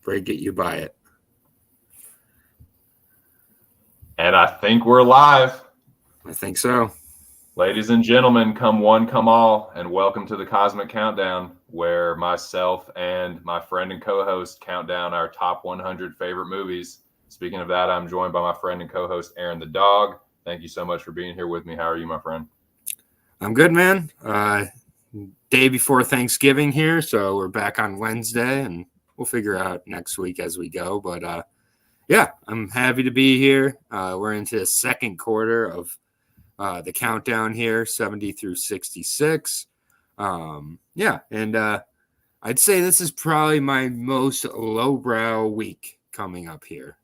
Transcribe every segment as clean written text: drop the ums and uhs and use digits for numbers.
break it, you buy it. And I think we're live. I think so. Ladies and gentlemen, come one, come all, and welcome to the Cosmic Countdown, where myself and my friend and co-host count down our top 100 favorite movies. Speaking of that, I'm joined by my friend and co-host, Aaron the Dog. Thank you so much for being here with me. How are you, my friend? I'm good, man. Day before Thanksgiving here, so we're back on Wednesday, and we'll figure out next week as we go. But yeah, I'm happy to be here. We're into the second quarter of the countdown here, 70 through 66. Yeah, and I'd say this is probably my most lowbrow week coming up here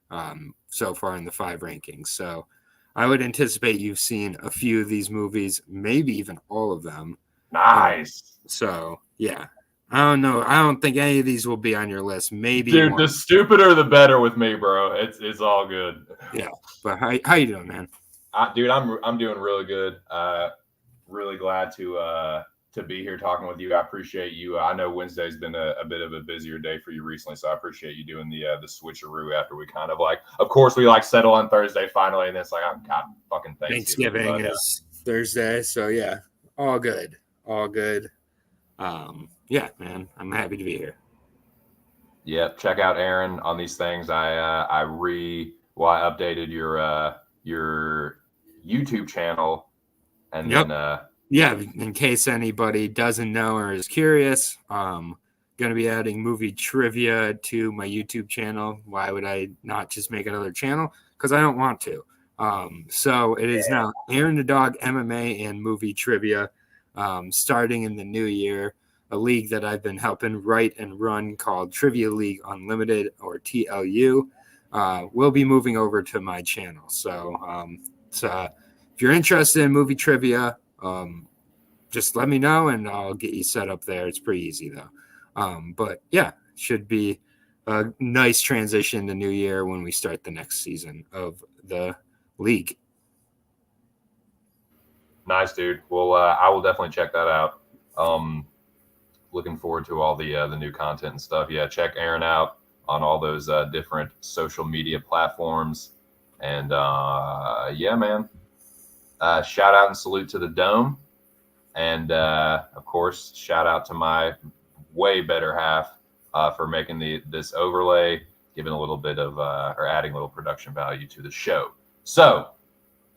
so far in the 5 rankings. So I would anticipate you've seen a few of these movies, maybe even all of them. Nice. So, yeah. I don't know. I don't think any of these will be on your list. Maybe Dude, one. the stupider the better with me, bro. It's all good. Yeah. But how you doing, man? Dude, I'm doing really good. Really glad to be here talking with you. I appreciate you. I know Wednesday's been a bit of a busier day for you recently, so I appreciate you doing the switcheroo after we kind of of course we settle on Thursday finally, and it's like, oh God, fucking Thanksgiving is Thursday, so yeah, all good. Yeah, man, I'm happy to be here. Yeah, check out Aaron on these things. I updated your YouTube channel, and yep. then yeah, in case anybody doesn't know or is curious, going to be adding movie trivia to my YouTube channel. Why would I not just make another channel? Because I don't want to. So it is now Aaron the Dog MMA and movie trivia, starting in the new year. A league that I've been helping write and run called Trivia League Unlimited, or TLU, will be moving over to my channel. So if you're interested in movie trivia, just let me know and I'll get you set up there. It's pretty easy though. But yeah, should be a nice transition to New Year when we start the next season of the league. Nice, dude. Well, I will definitely check that out. Looking forward to all the new content and stuff. Yeah, check Aaron out on all those different social media platforms. And yeah, man. Shout out and salute to the Dome. And of course, shout out to my way better half for making this overlay, giving a little bit of or adding a little production value to the show. So,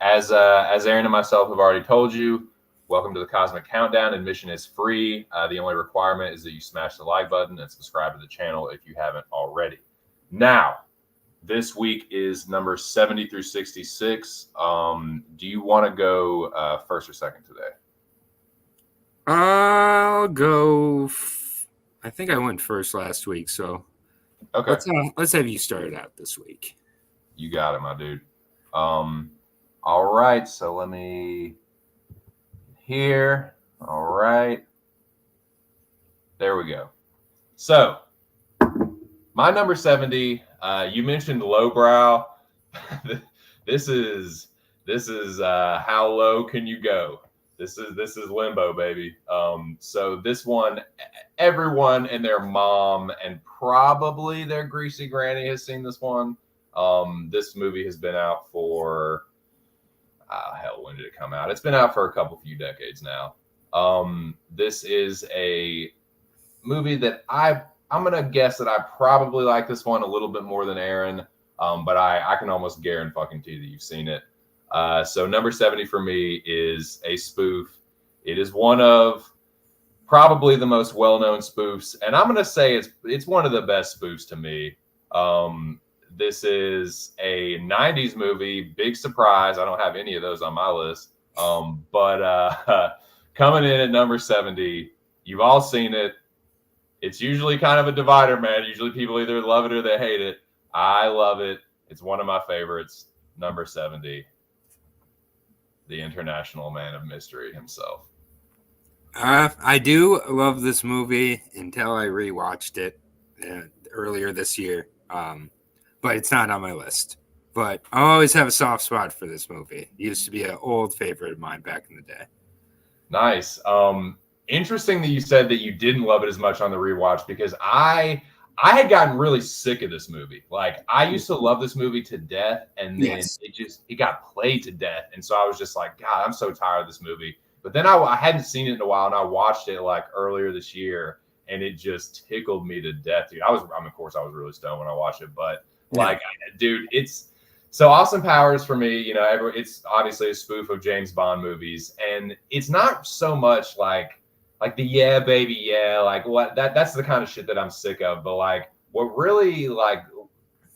as Aaron and myself have already told you, welcome to the Cosmic Countdown. Admission is free. The only requirement is that you smash the like button and subscribe to the channel if you haven't already. Now, this week is number 70 through 66. Do you want to go first or second today? I'll go. I think I went first last week, so okay. Let's have you start out this week. You got it, my dude. All right, so let me here. All right, there we go. So my number 70. You mentioned lowbrow. This is how low can you go? This is limbo, baby. So this one, everyone and their mom and probably their greasy granny has seen this one. This movie has been out for hell, when did it come out? It's been out for a few decades now. This is a movie that I'm gonna guess that I probably like this one a little bit more than Aaron. But I can almost guarantee that you've seen it. So number 70 for me is a spoof. It is one of probably the most well-known spoofs, and I'm gonna say it's one of the best spoofs to me. This is a 90s movie. Big surprise. I don't have any of those on my list. But coming in at number 70, you've all seen it. It's usually kind of a divider, man. Usually people either love it or they hate it. I love it. It's one of my favorites. Number 70. The International Man of Mystery himself. I do love this movie until I rewatched it earlier this year. But it's not on my list. But I always have a soft spot for this movie. It used to be an old favorite of mine back in the day. Nice. Interesting that you said that you didn't love it as much on the rewatch, because I I had gotten really sick of this movie. Like I used to love this movie to death, and then Yes. it got played to death, and so I was just like, God, I'm so tired of this movie. But then I hadn't seen it in a while, and I watched it like earlier this year, and it just tickled me to death, dude. Of course, I was really stoned when I watched it, but like, dude, it's so Austin Powers for me. You know, it's obviously a spoof of James Bond movies, and it's not so much like the yeah baby yeah like what that's the kind of shit that I'm sick of. But like what really like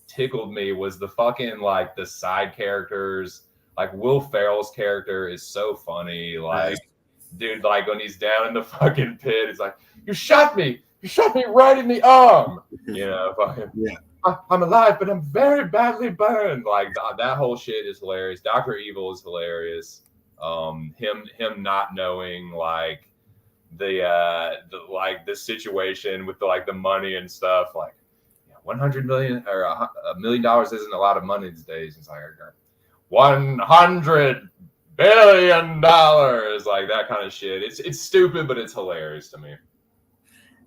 tickled me was the fucking like the side characters. Like Will Ferrell's character is so funny. Like dude, like when he's down in the fucking pit, it's like you shot me right in the arm. You know, fucking Yeah. I'm alive, but I'm very badly burned. Like that whole shit is hilarious. Dr. Evil is hilarious. Him not knowing like the situation with the money and stuff, like 100 million or $1 million isn't a lot of money these days. It's like $100 billion, like that kind of shit. It's stupid, but it's hilarious to me.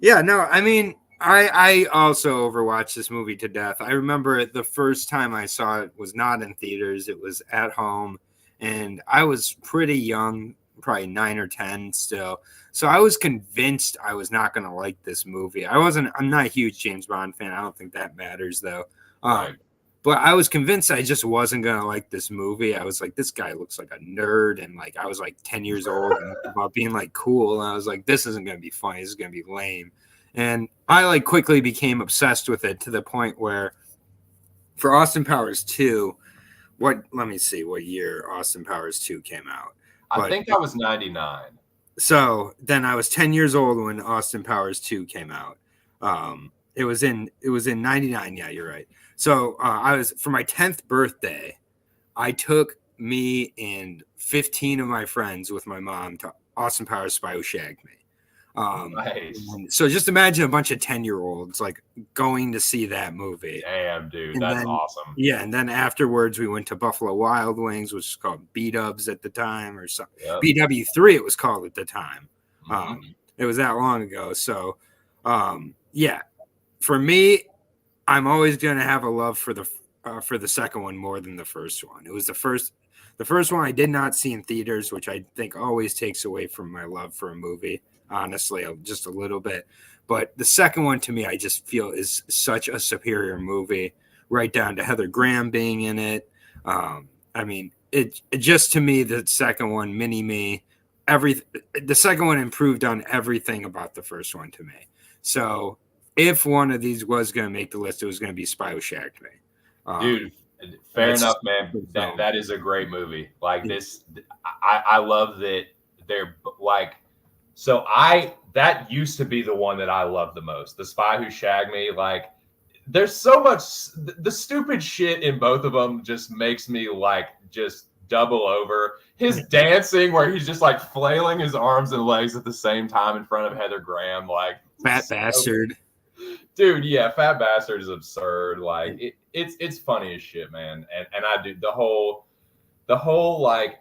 Yeah, no, I mean, I also overwatched this movie to death. I remember the first time I saw it was not in theaters; it was at home, and I was pretty young, probably 9 or 10 still. So I was convinced I was not going to like this movie. I'm not a huge James Bond fan. I don't think that matters though. Right. But I was convinced I just wasn't going to like this movie. I was like, this guy looks like a nerd. And like, I was like 10 years old and about being like cool. And I was like, this isn't going to be funny. This is going to be lame. And I like quickly became obsessed with it to the point where for Austin Powers 2, let me see what year Austin Powers 2 came out. I think that was 99. So then I was 10 years old when Austin Powers 2 came out. It was in 99. Yeah, you're right. So I was for my 10th birthday, I took me and 15 of my friends with my mom to Austin Powers Spy Who Shagged Me. Nice. So just imagine a bunch of 10-year-olds like going to see that movie. Damn, dude, And that's then, awesome. Yeah, and then afterwards we went to Buffalo Wild Wings, which is called B-Dubs at the time, or something. Yep. BW3 it was called at the time. It was that long ago. So, yeah, for me, I'm always going to have a love for the second one more than the first one. It was the first one I did not see in theaters, which I think always takes away from my love for a movie. Honestly, just a little bit. But the second one to me, I just feel is such a superior movie, right down to Heather Graham being in it. I mean, it just to me, the second one, Mini-Me, the second one improved on everything about the first one to me. So if one of these was going to make the list, it was going to be Spy Who Shagged Me. Dude, fair enough, man. That is a great movie. Like this, I love that they're like. So that used to be the one that I loved the most. The Spy Who Shagged Me. Like, there's so much the stupid shit in both of them just makes me like just double over. His dancing where he's just like flailing his arms and legs at the same time in front of Heather Graham, like Fat Bastard. Dude, yeah, Fat Bastard is absurd. Like it's funny as shit, man. And I do the whole like.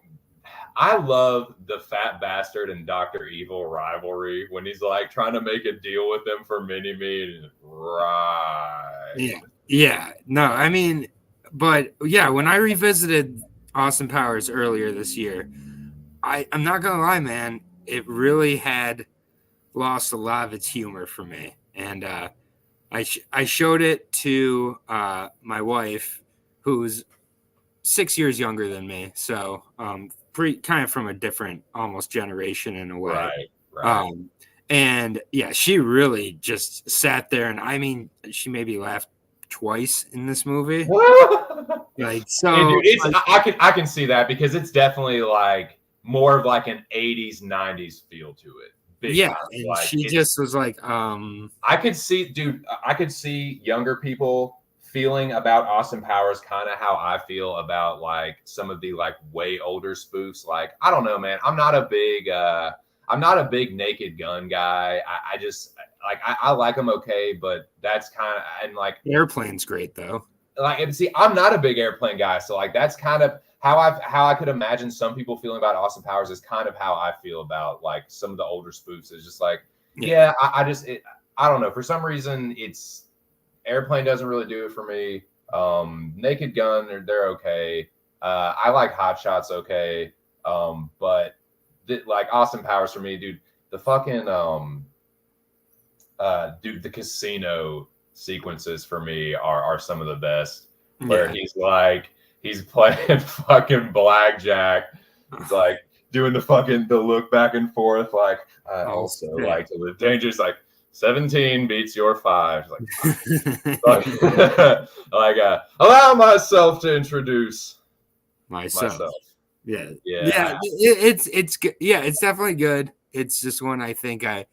I love the Fat Bastard and Dr. Evil rivalry when he's like trying to make a deal with them for Mini-Me. And right. Yeah. No, I mean, but yeah, when I revisited Austin Powers earlier this year, I'm not going to lie, man, it really had lost a lot of its humor for me. And I showed it to my wife, who's 6 years younger than me. So, kind of from a different almost generation in a way. Right. And yeah, she really just sat there and I mean, she maybe laughed twice in this movie. Like, so yeah, dude, I can see that because it's definitely like more of like an 80s, 90s feel to it. Yeah. And like, she just was like, I could see younger people feeling about Austin Powers kind of how I feel about like some of the like way older spoofs. Like, I don't know, man. I'm not a big Naked Gun guy. I just like I like them okay, but that's kind of and like Airplane's great though. Like, and see, I'm not a big Airplane guy, so like that's kind of how I could imagine some people feeling about Austin Powers is kind of how I feel about like some of the older spoofs. It's just like, I don't know. For some reason, Airplane doesn't really do it for me. Naked Gun, they're okay. I like Hot Shots okay. But like Austin Powers for me, dude. The fucking dude, the casino sequences for me are some of the best. Where he's playing fucking blackjack. He's like doing the look back and forth. Like I also like to live dangerous. Like 17 beats your 5. Like, allow myself to introduce myself. Yeah. It's good. Yeah, it's definitely good. It's just one I think I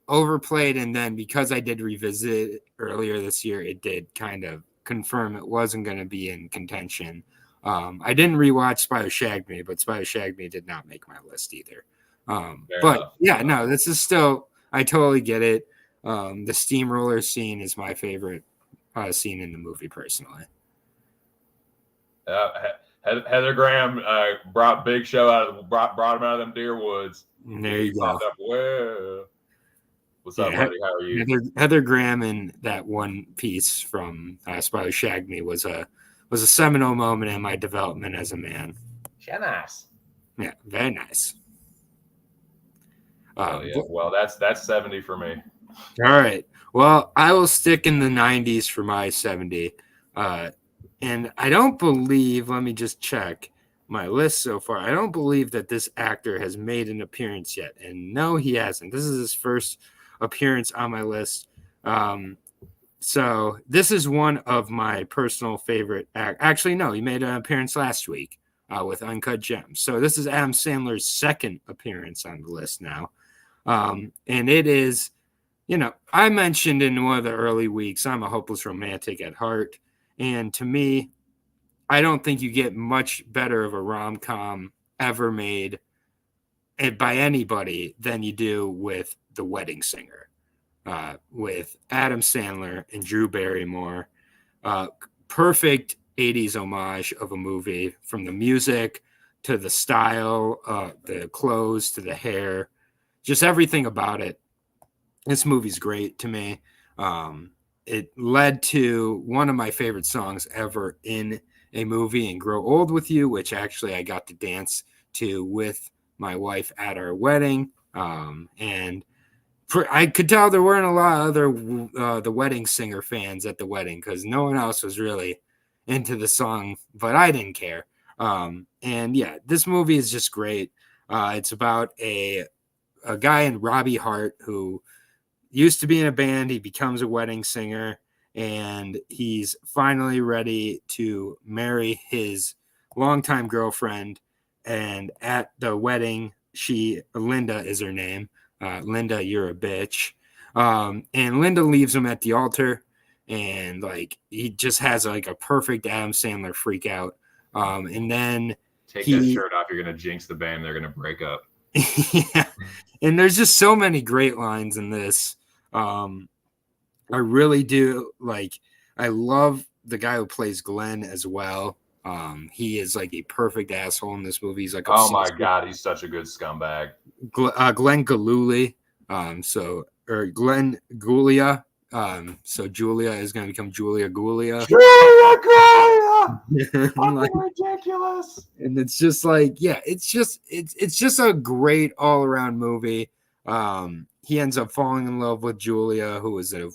overplayed, and then because I did revisit it earlier this year, it did kind of confirm it wasn't going to be in contention. I didn't rewatch Spy Who Shagged Me, but Spy Who Shagged Me did not make my list either. But yeah, no, this is still, I totally get it. The steamroller scene is my favorite scene in the movie, personally. Heather Graham brought Big Show brought him out of them deer woods. There you go. Well, what's up, buddy? How are you? Heather Graham in that one piece from Spy Who Shagged Me was a seminal moment in my development as a man. She's nice. Yeah, very nice. Well, that's 70 for me. All right. Well, I will stick in the 90s for my 70. And I don't believe, let me just check my list so far. I don't believe that this actor has made an appearance yet. And no, he hasn't. This is his first appearance on my list. So this is one of my personal favorite. Actually, no, he made an appearance last week with Uncut Gems. So this is Adam Sandler's second appearance on the list now. And it is, I mentioned in one of the early weeks, I'm a hopeless romantic at heart. And to me, I don't think you get much better of a rom-com ever made by anybody than you do with The Wedding Singer, with Adam Sandler and Drew Barrymore. Perfect 80s homage of a movie, from the music to the style, the clothes to the hair, just everything about it. This movie's great to me. It led to one of my favorite songs ever in a movie, and Grow Old With You, which actually I got to dance to with my wife at our wedding. And I could tell there weren't a lot of other The Wedding Singer fans at the wedding, because no one else was really into the song, but I didn't care. And yeah, this movie is just great. It's about a guy in Robbie Hart who used to be in a band. He becomes a wedding singer, and he's finally ready to marry his longtime girlfriend. And at the wedding, Linda is her name. Linda, you're a bitch. And Linda leaves him at the altar, and he just has a perfect Adam Sandler freak out. And then take that shirt off. You're gonna jinx the band. They're gonna break up. Yeah. And there's just so many great lines in this. I really do. I love the guy who plays Glenn as well. He is a perfect asshole in this movie. He's oh my God, he's such a good scumbag. Glenn Galuli. Or Glenn Gulia. So Julia is going to become Julia Gulia. Julia Gulia! Fucking ridiculous. And it's just it's just a great all around movie. He ends up falling in love with Julia, who was a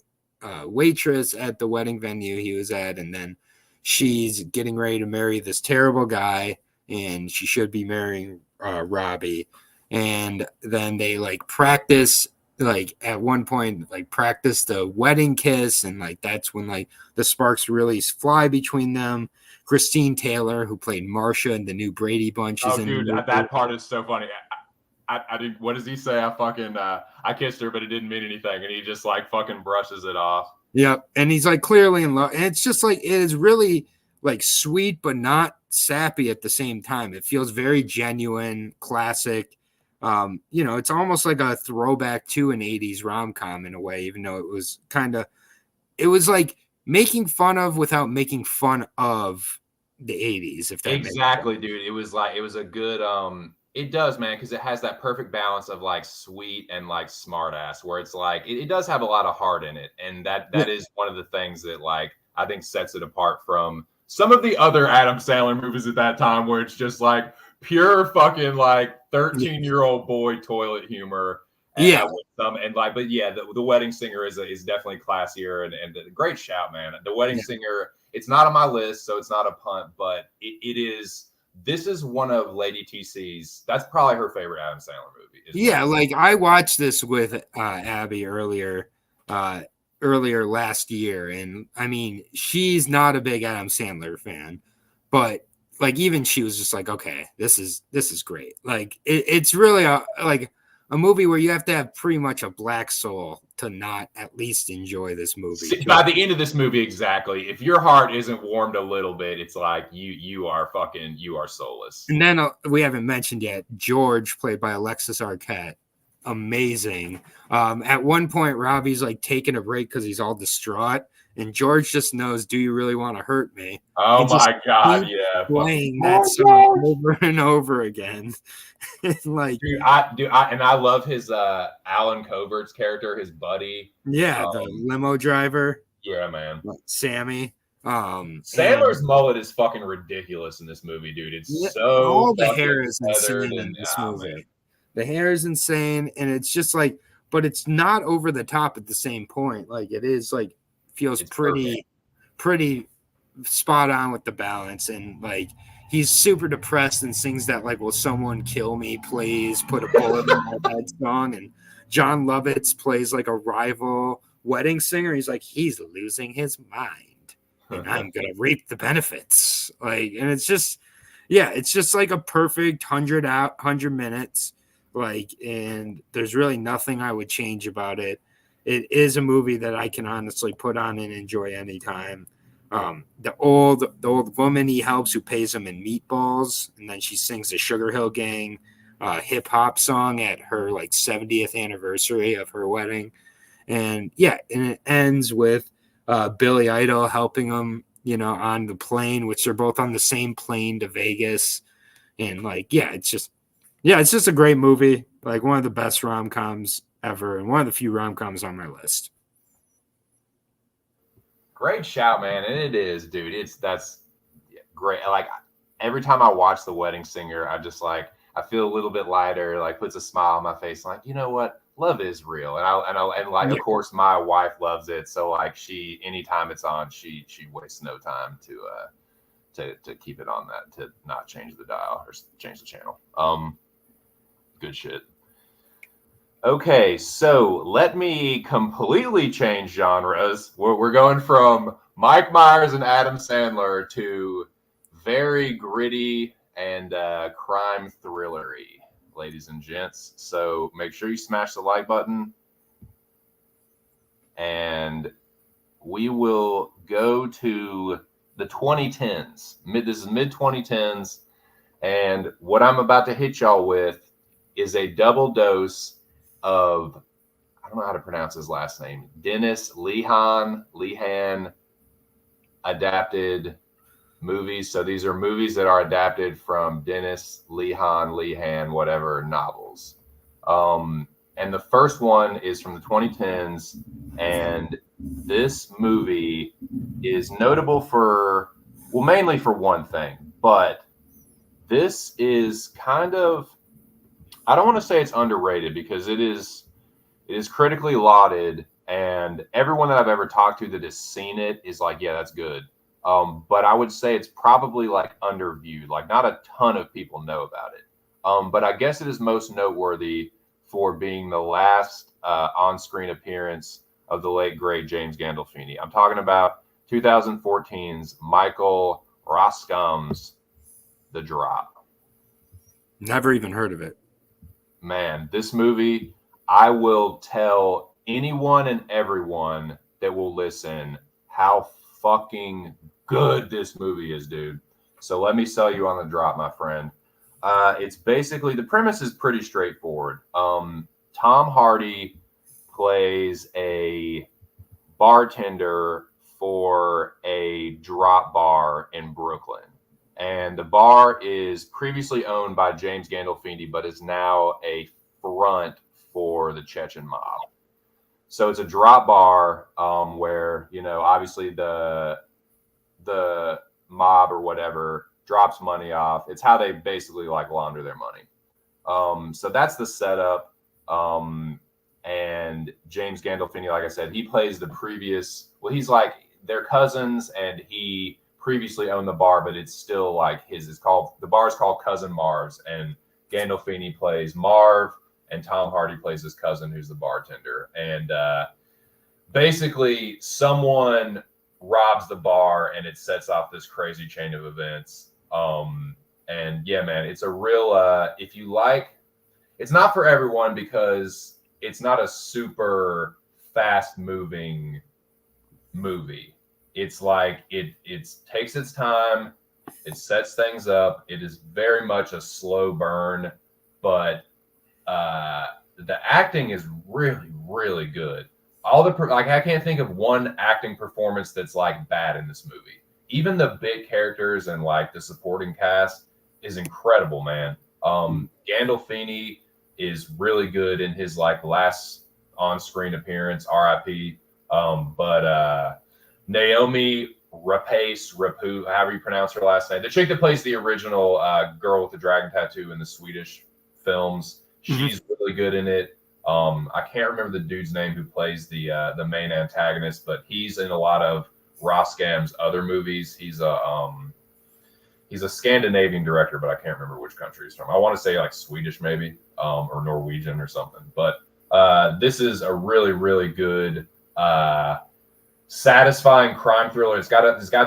waitress at the wedding venue he was at, and then she's getting ready to marry this terrible guy, and she should be marrying Robbie. And then they practice, at one point, practice the wedding kiss, and that's when the sparks really fly between them. Christine Taylor, who played Marcia in the new Brady Bunch, is in dude, that part is so funny. I didn't. What does he say? I kissed her, but it didn't mean anything, and he just fucking brushes it off. Yep, and he's clearly in love, and it's just it is really sweet, but not sappy at the same time. It feels very genuine, classic. It's almost like a throwback to an 80s rom-com in a way, even though it was making fun of without making fun of the 80s. If that exactly, dude, it was a good It does, man, because it has that perfect balance of like sweet and like smart ass, where it's like it does have a lot of heart in it, and that is one of the things that like I think sets it apart from some of the other Adam Sandler movies at that time, where it's just like pure fucking like 13-year-old boy toilet humor. Yeah. With some and like, but yeah, the Wedding Singer is definitely classier and a great shout, man. The Wedding Singer, it's not on my list, so it's not a punt, but it is. This is one of Lady TC's. That's probably her favorite Adam Sandler movie. Yeah, like I watched this with Abby earlier last year, and I mean, she's not a big Adam Sandler fan, but like even she was just like, okay, this is great. Like it's really like a movie where you have to have pretty much a black soul to not at least enjoy this movie. By the end of this movie, exactly. If your heart isn't warmed a little bit, it's like you are soulless. And then we haven't mentioned yet George, played by Alexis Arquette. Amazing. At one point, Robbie's like taking a break because he's all distraught, and George just knows, "Do you really want to hurt me?" Oh my god, yeah, playing that song over and over again. Like, and I love his Alan Covert's character, his buddy. Yeah, the limo driver. Yeah, man, Sammy. Sandler's mullet is fucking ridiculous in this movie, dude. It's so all the hair is insane in this movie. Man. The hair is insane, and it's just like, but it's not over the top at the same point. Like it is like feels pretty spot on with the balance, and like he's super depressed and sings that like, "Will someone kill me, please? Put a bullet in my head" song. And John Lovitz plays like a rival wedding singer. He's like, he's losing his mind, and I'm gonna reap the benefits. Like, and it's just, yeah, it's just like a perfect 100 minutes. Like, and there's really nothing I would change about it. It is a movie that I can honestly put on and enjoy anytime. The old woman he helps, who pays him in meatballs, and then she sings the Sugar Hill Gang hip hop song at her like 70th anniversary of her wedding. And yeah, and it ends with Billy Idol helping him, on the plane, which they're both on the same plane to Vegas. And like, it's just a great movie. Like one of the best rom-coms ever, and one of the few rom-coms on my list. Great shout, man. And it is, dude. That's great. Like every time I watch The Wedding Singer, I feel a little bit lighter, like puts a smile on my face. Like, you know what? Love is real. And of course my wife loves it. So like anytime it's on, she wastes no time to keep it on that, to not change the dial or change the channel. Good shit. Okay, so let me completely change genres. We're going from Mike Myers and Adam Sandler to very gritty and crime thrillery, ladies and gents. So make sure you smash the like button, and we will go to the 2010s. This is mid 2010s, and what I'm about to hit y'all with is a double dose of, I don't know how to pronounce his last name, Dennis Lehane adapted movies. So these are movies that are adapted from Dennis Lehane, whatever, novels. And the first one is from the 2010s, and this movie is notable for, well, mainly for one thing, but this is kind of, I don't want to say it's underrated, because it is critically lauded, and everyone that I've ever talked to that has seen it is like, yeah, that's good. But I would say it's probably like underviewed. Like not a ton of people know about it. But I guess it is most noteworthy for being the last on-screen appearance of the late, great James Gandolfini. I'm talking about 2014's Michael Roscom's The Drop. Never even heard of it. Man, this movie, I will tell anyone and everyone that will listen how fucking good this movie is, dude. So let me sell you on The Drop, my friend. It's basically, the premise is pretty straightforward. Tom Hardy plays a bartender for a drop bar in Brooklyn. and the bar is previously owned by James Gandolfini, but is now a front for the Chechen mob. So it's a drop bar where, you know, obviously the mob or whatever drops money off. It's how they basically like launder their money. So that's the setup. And James Gandolfini, like I said, he plays the previous. Well, he's like they're cousins, and he previously owned the bar, but it's still like his. It's called the bar is called Cousin Marv's, and Gandolfini plays Marv, and Tom Hardy plays his cousin, who's the bartender. And basically, someone robs the bar, and it sets off this crazy chain of events. And yeah, man, it's a real. If you like, it's not for everyone because it's not a super fast moving movie. It's like it takes its time, it sets things up. It is very much a slow burn, but the acting is really, really good. All the like I can't think of one acting performance that's like bad in this movie. Even the big characters and like the supporting cast is incredible, man. Gandolfini is really good in his like last on-screen appearance, RIP. But Naomi Rapace, however you pronounce her last name, the chick that plays the original girl with the dragon tattoo in the Swedish films, she's really good in it. I can't remember the dude's name who plays the main antagonist, but he's in a lot of Roskam's other movies. He's a Scandinavian director, but I can't remember which country he's from. I want to say like Swedish maybe, or Norwegian or something. But this is a really, really good, satisfying crime thriller. It's got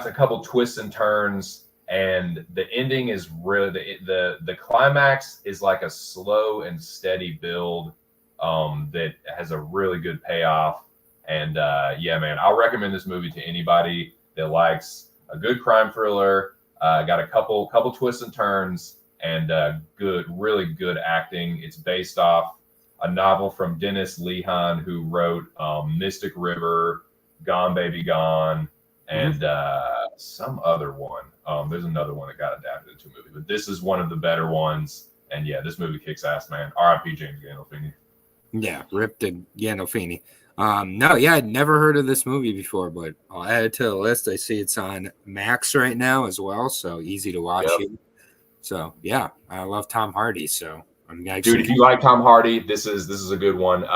a couple twists and turns, and the ending is really the climax is like a slow and steady build that has a really good payoff. And yeah, man, I'll recommend this movie to anybody that likes a good crime thriller. Got a couple twists and turns, and really good acting. It's based off a novel from Dennis Lehan, who wrote Mystic River, Gone Baby Gone, and some other one. There's another one that got adapted into a movie, but this is one of the better ones. And yeah, this movie kicks ass, man. R.I.P. James Gandolfini. Yeah, rip to Gandolfini. No, yeah, I'd never heard of this movie before, but I'll add it to the list. I see it's on Max right now as well, so easy to watch. Yep. So yeah, I love Tom Hardy. So I'm actually, dude, if you like Tom Hardy, this is a good one.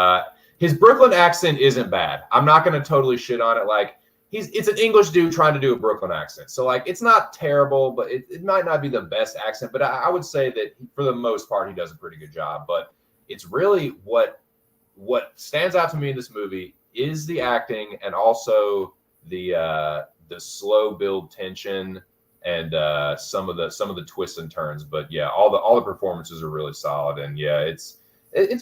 His Brooklyn accent isn't bad. I'm not going to totally shit on it. Like it's an English dude trying to do a Brooklyn accent, so like it's not terrible, but it might not be the best accent. But I would say that for the most part, he does a pretty good job. But it's really what stands out to me in this movie is the acting, and also the slow build tension, and some of the twists and turns. But yeah, all the performances are really solid, and yeah, it's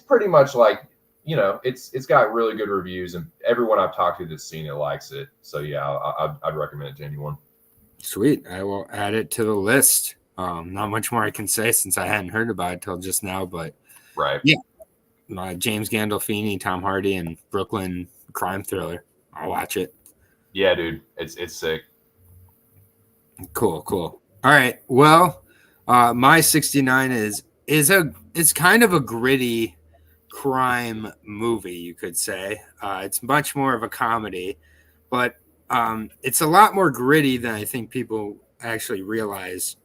pretty much like, you know, it's got really good reviews, and everyone I've talked to that's seen it likes it. So yeah, I'd recommend it to anyone. Sweet, I will add it to the list. Not much more I can say since I hadn't heard about it till just now, but right, yeah. James Gandolfini, Tom Hardy, and Brooklyn crime thriller. I'll watch it. Yeah, dude, it's sick. Cool. All right. Well, my 69 is kind of a gritty crime movie, you could say. It's much more of a comedy, but it's a lot more gritty than I think people actually realize.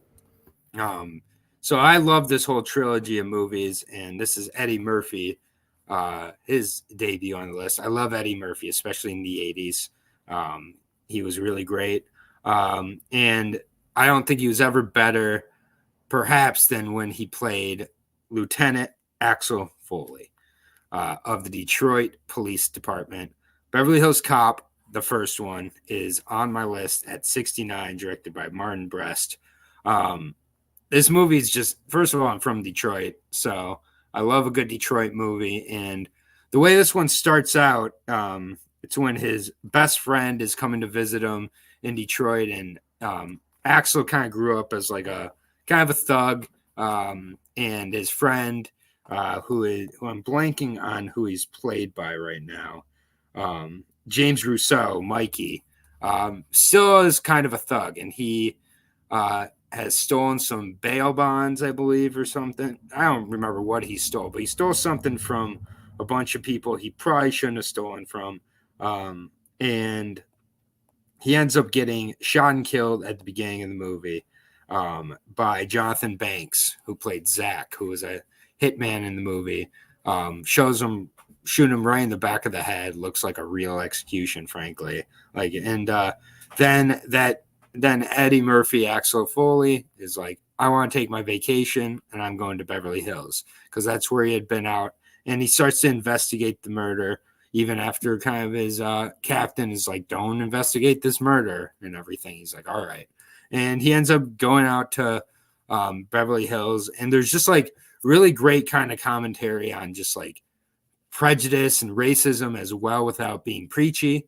So I love this whole trilogy of movies, and this is Eddie Murphy, his debut on the list. I love Eddie Murphy, especially in the 80s. He was really great. And I don't think he was ever better, perhaps, than when he played Lieutenant Axel Foley of the Detroit Police Department. Beverly Hills Cop, the first one, is on my list at 69, directed by Martin Brest. This movie is just, first of all, I'm from Detroit, so I love a good Detroit movie. And the way this one starts out, it's when his best friend is coming to visit him in Detroit, and Axel kind of grew up as like a kind of a thug, and his friend, who I'm blanking on who he's played by right now, James Rousseau, Mikey, still is kind of a thug, and he has stolen some bail bonds, I believe, or something. I don't remember what he stole, but he stole something from a bunch of people he probably shouldn't have stolen from. And he ends up getting shot and killed at the beginning of the movie by Jonathan Banks, who played Zach, who was a hitman in the movie. Shows him shooting him right in the back of the head. Looks like a real execution, frankly. Then Eddie Murphy, Axel Foley, is like, I want to take my vacation and I'm going to Beverly Hills because that's where he had been out. And he starts to investigate the murder, even after kind of his captain is like, don't investigate this murder and everything. He's like, all right. And he ends up going out to Beverly Hills. And there's just like really great kind of commentary on just like prejudice and racism as well without being preachy.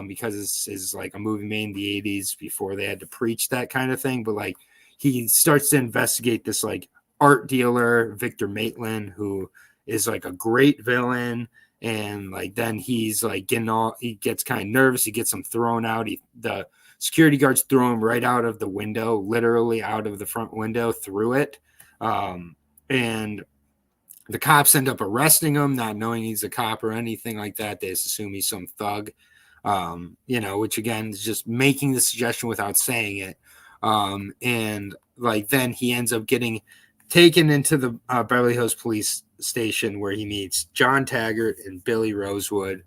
Because it's like a movie made in the 80s before they had to preach that kind of thing. But like he starts to investigate this like art dealer, Victor Maitland, who is like a great villain. And like then he's like he gets kind of nervous. He gets him thrown out. The security guards throw him right out of the window, literally out of the front window through it. And the cops end up arresting him, not knowing he's a cop or anything like that. They just assume he's some thug. Which again is just making the suggestion without saying it. And like then he ends up getting taken into the Beverly Hills police station where he meets John Taggart and Billy Rosewood,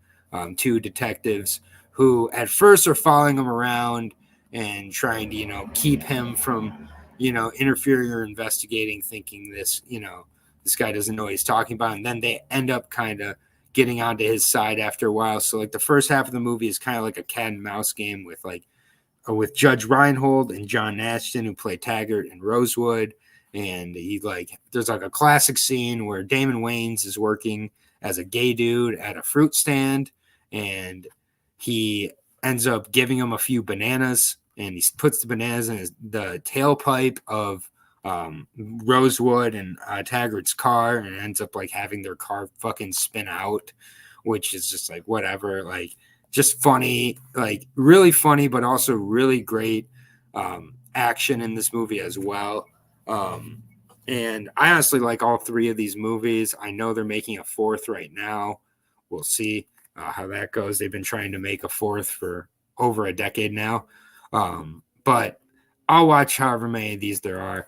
two detectives who at first are following him around and trying to, keep him from, interfering or investigating, thinking this guy doesn't know what he's talking about. And then they end up kind of getting onto his side after a while. So like the first half of the movie is kind of like a cat and mouse game with Judge Reinhold and John Ashton, who play Taggart and Rosewood. And there's like a classic scene where Damon Wayans is working as a gay dude at a fruit stand, and he ends up giving him a few bananas, and he puts the bananas in the tailpipe of Rosewood and Taggart's car, and ends up like having their car fucking spin out, which is just like whatever, like just funny, like really funny, but also really great action in this movie as well. And I honestly like all three of these movies. I know they're making a fourth right now. We'll see how that goes. They've been trying to make a fourth for over a decade now. But I'll watch however many of these there are.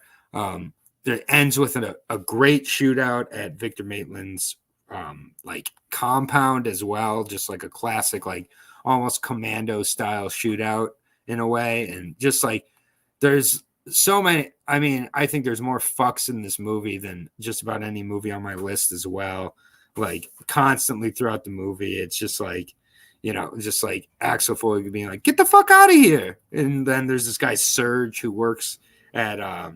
It ends with a great shootout at Victor Maitland's like compound as well, just like a classic, like almost commando style shootout in a way. And just like there's so many, I mean, I think there's more fucks in this movie than just about any movie on my list as well. Like constantly throughout the movie, it's just like, just like Axel Foley being like, get the fuck out of here. And then there's this guy Serge who works at a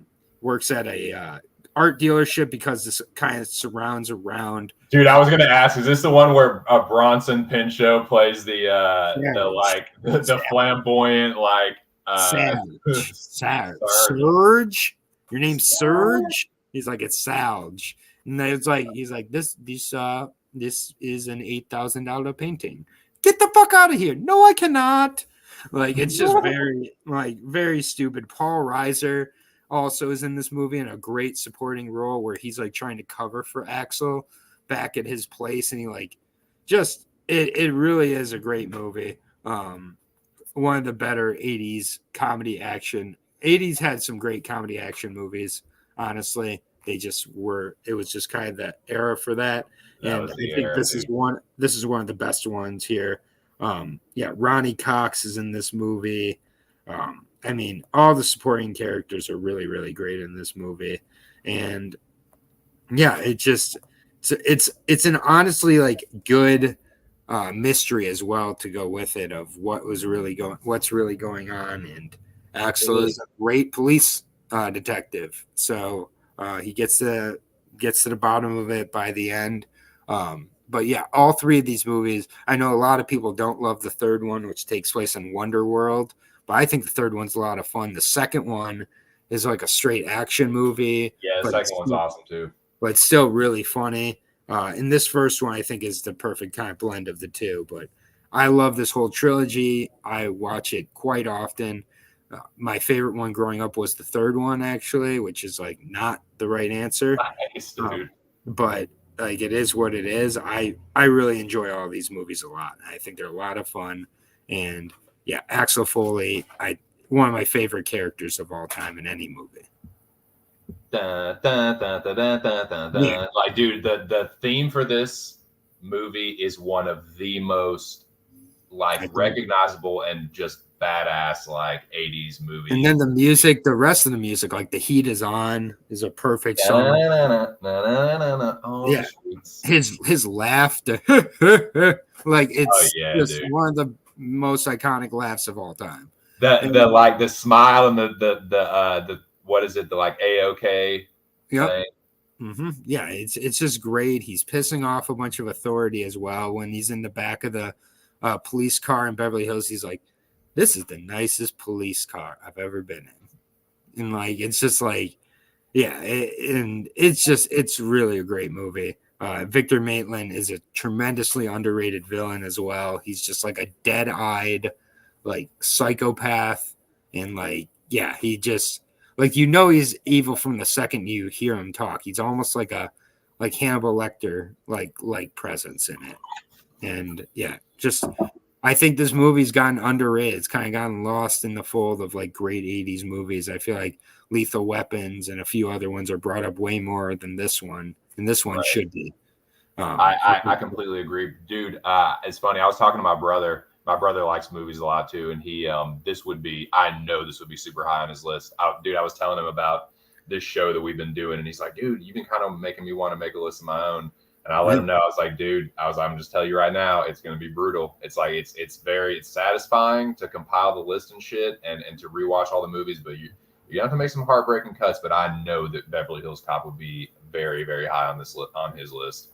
art dealership because this kind of surrounds around. Dude, I was gonna ask, is this the one where Bronson Pinchot plays the flamboyant Serge? Your name's Serge? He's like, it's Salge. And then it's like he's like, this is an $8,000 painting. Get the fuck out of here. No, I cannot. Like it's just very stupid. Paul Reiser also is in this movie in a great supporting role where he's like trying to cover for Axel back at his place, and he like just it really is a great movie. One of the better 80s comedy action. 80s had some great comedy action movies, honestly. It was just kind of the era for that. And I think this is one of the best ones here. Ronnie Cox is in this movie. I mean, all the supporting characters are really, really great in this movie. And yeah, it's an honestly like good mystery as well to go with it of what's really going on. And Axel is a great police detective. So he gets to the bottom of it by the end. But yeah, all three of these movies, I know a lot of people don't love the third one, which takes place in Wonder World, but I think the third one's a lot of fun. The second one is like a straight action movie. Yeah, the second one's awesome too. But it's still really funny. And this first one, I think, is the perfect kind of blend of the two. But I love this whole trilogy. I watch it quite often. My favorite one growing up was the third one, actually, which is like not the right answer. Nice, dude. But like it is what it is. I really enjoy all these movies a lot. I think they're a lot of fun, and yeah, Axel Foley, one of my favorite characters of all time in any movie. Dun, dun, dun, dun, dun, dun, dun, dun. Yeah. Like, dude, the theme for this movie is one of the most like recognizable and just badass like 80s movies. And then the music, the rest of the music, like The Heat Is On, is a perfect song. Yeah, his laugh, like it's just dude. One of the most iconic laughs of all time. The like the smile and the what is it, the like A-OK thing. Mm-hmm. Yeah, it's just great. He's pissing off a bunch of authority as well. When he's in the back of the police car in Beverly Hills, he's like, "This is the nicest police car I've ever been in," and like it's just like, yeah, and it's really a great movie. Victor Maitland is a tremendously underrated villain as well. He's just like a dead-eyed, like psychopath, and like yeah, he just. Like, you know, he's evil from the second you hear him talk. He's almost like Hannibal Lecter, like presence in it. And yeah, just I think this movie's gotten underrated. It's kind of gotten lost in the fold of like great 80s movies. I feel like Lethal Weapons and a few other ones are brought up way more than this one. And this one should be. I completely agree. Dude, it's funny. I was talking to my brother. My brother likes movies a lot too, and he I know this would be super high on his list. I was telling him about this show that we've been doing, and he's like, dude, you've been kind of making me want to make a list of my own. And I let him know. I was like, dude, I'm just telling you right now, it's gonna be brutal. It's like it's satisfying to compile the list and shit and to rewatch all the movies, but you have to make some heartbreaking cuts. But I know that Beverly Hills Cop would be very, very high on his list.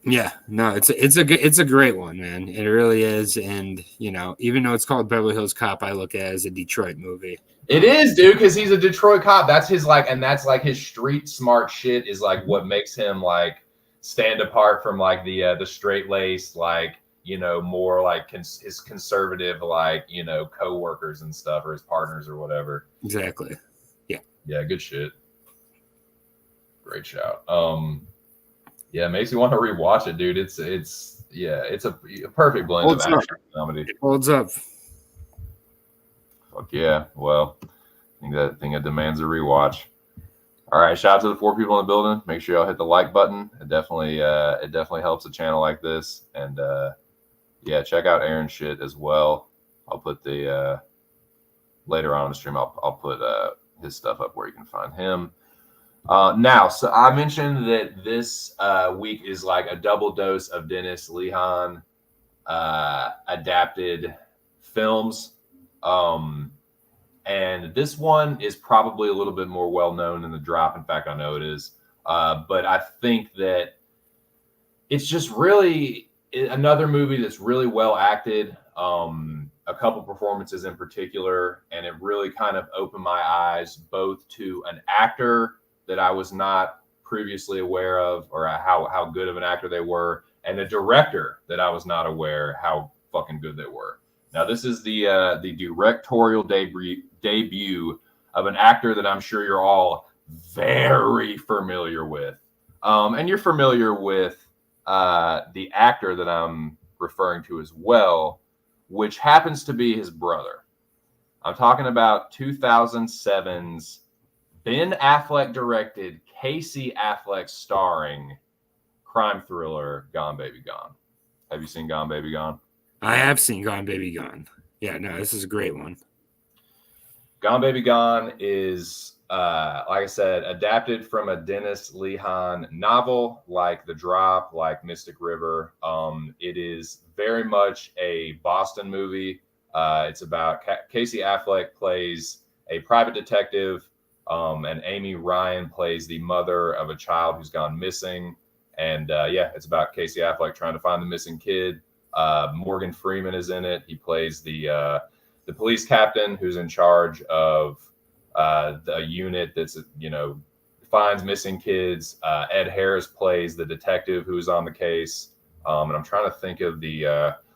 Yeah, no, it's a great one, man. It really is. And you know, even though it's called Beverly Hills Cop, I look at it as a Detroit movie. It is, dude, because he's a Detroit cop. That's his and that's like his street smart shit is like what makes him like stand apart from like the straight laced, like, you know, more like his conservative, like, you know, co-workers and stuff, or his partners or whatever. Exactly. Yeah, good shit. Great shout. Yeah, it makes you want to rewatch it, dude. It's a perfect blend of action and comedy. It holds up. Fuck yeah. Well, I think it demands a rewatch. All right, shout out to the 4 people in the building. Make sure y'all hit the like button. It definitely helps a channel like this. And yeah, check out Aaron's shit as well. I'll put the later on in the stream. I'll put his stuff up where you can find him. Now, so I mentioned that this week is like a double dose of Dennis Lehane adapted films. And this one is probably a little bit more well-known than The Drop. In fact, I know it is. But I think that it's just really another movie that's really well acted. A couple performances in particular, and it really kind of opened my eyes both to an actor that I was not previously aware of, or how good of an actor they were, and a director that I was not aware how fucking good they were. Now, this is the directorial debut of an actor that I'm sure you're all very familiar with. And you're familiar with the actor that I'm referring to as well, which happens to be his brother. I'm talking about 2007's Ben Affleck directed, Casey Affleck starring crime thriller Gone Baby Gone. Have you seen Gone Baby Gone? I have seen Gone Baby Gone. Yeah, no, this is a great one. Gone Baby Gone is, like I said, adapted from a Dennis Lehane novel, like The Drop, like Mystic River. It is very much a Boston movie. It's about Casey Affleck plays a private detective, and Amy Ryan plays the mother of a child who's gone missing. And yeah, it's about Casey Affleck trying to find the missing kid. Morgan Freeman is in it. He plays the police captain who's in charge of the unit that's, you know, finds missing kids. Ed Harris plays the detective who's on the case. And I'm trying to think of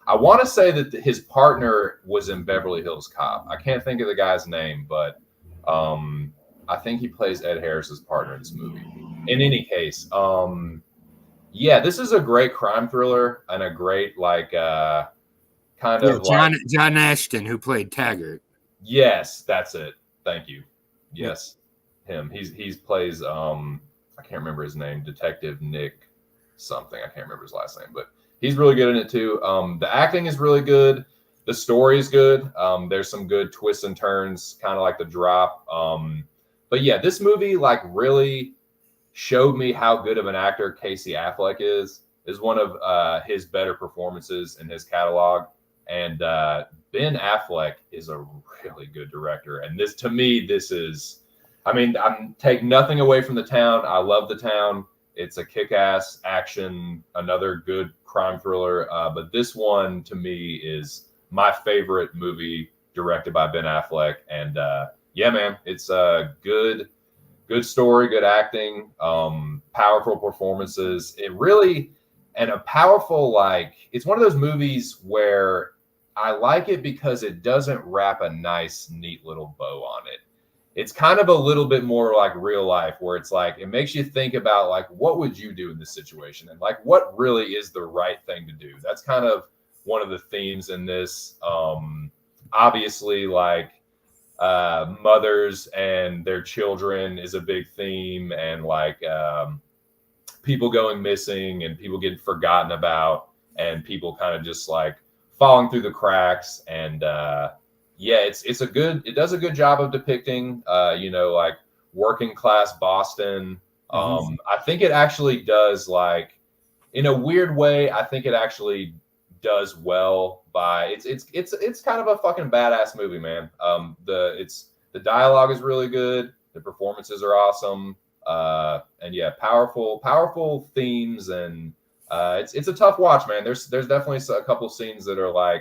I I want to say that his partner was in Beverly Hills Cop. I can't think of the guy's name, but I think he plays Ed Harris's partner in this movie. In any case, yeah, this is a great crime thriller and a great kind of John Ashton, who played Taggart. Yes, that's it. Thank you. Yes, him. He's plays I can't remember his name, Detective Nick something. I can't remember his last name, but he's really good in it too. The acting is really good. The story is good. There's some good twists and turns, kind of like The Drop. But yeah, this movie like really showed me how good of an actor Casey Affleck is. Is one of his better performances in his catalog. And Ben Affleck is a really good director. And this, to me, this is, I mean, I'm take nothing away from The Town. I love The Town. It's a kick-ass action, another good crime thriller. But this one, to me, is my favorite movie directed by Ben Affleck. And yeah, man, it's a good story, good acting, powerful performances. It really, and a powerful, it's one of those movies where I like it because it doesn't wrap a nice, neat little bow on it. It's kind of a little bit more like real life, where it's like, it makes you think about what would you do in this situation? And what really is the right thing to do? That's kind of one of the themes in this. Obviously, mothers and their children is a big theme, and people going missing and people getting forgotten about, and people kind of just falling through the cracks. And yeah, it does a good job of depicting working class Boston. I think it actually does, in a weird way, I think it actually does well by it's kind of a fucking badass movie, man. The dialogue is really good, the performances are awesome, and yeah, powerful themes, and it's a tough watch, man. There's definitely a couple scenes that are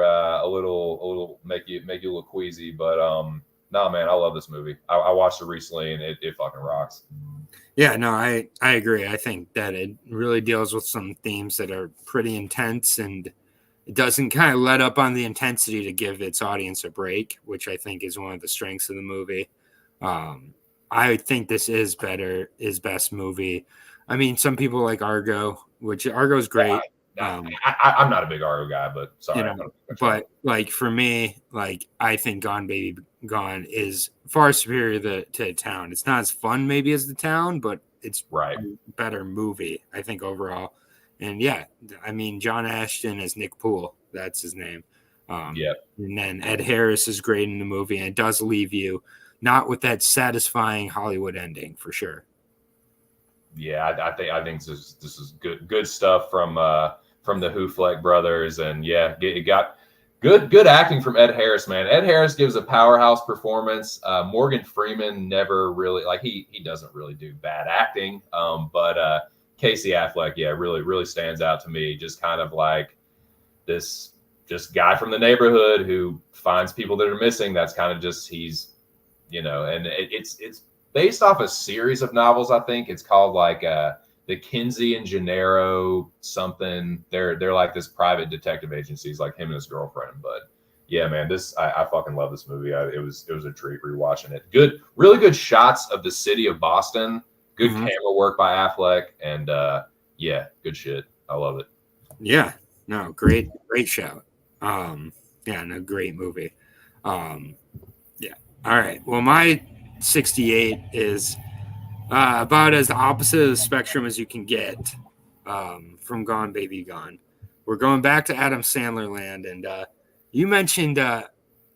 a little make you look queasy, but no, man, I love this movie. I watched it recently, and it fucking rocks. Yeah, no, I agree. I think that it really deals with some themes that are pretty intense, and it doesn't kind of let up on the intensity to give its audience a break, which I think is one of the strengths of the movie. I think this is best movie. I mean, some people like Argo, which Argo's great. I'm not a big Argo guy, but sorry. But for me, I think Gone Baby Gone is far superior to Town. It's not as fun maybe as The Town, but it's a better movie, I think, overall. And yeah, I mean, John Ashton as Nick Poole, that's his name. And then Ed Harris is great in the movie, and it does leave you not with that satisfying Hollywood ending, for sure. Yeah, I think this is good stuff from the Hoofleck brothers, and yeah, it got good acting from Ed Harris, man. Ed Harris gives a powerhouse performance. Morgan Freeman never really he doesn't really do bad acting, but Casey Affleck, yeah, really stands out to me. Just kind of this guy from the neighborhood who finds people that are missing. That's kind of just he's, and it's based off a series of novels. I think it's called the Kinsey and Gennaro something. They're this private detective agency. It's him and his girlfriend. But yeah, man, I fucking love this movie. It was a treat rewatching it. Really good shots of the city of Boston. Good camera work by Affleck, and yeah, good shit. I love it. Yeah, no, great shout. Yeah, no, great movie. Yeah. All right. Well, my 68 is about as opposite of the spectrum as you can get from Gone Baby Gone. We're going back to Adam Sandler land, and you mentioned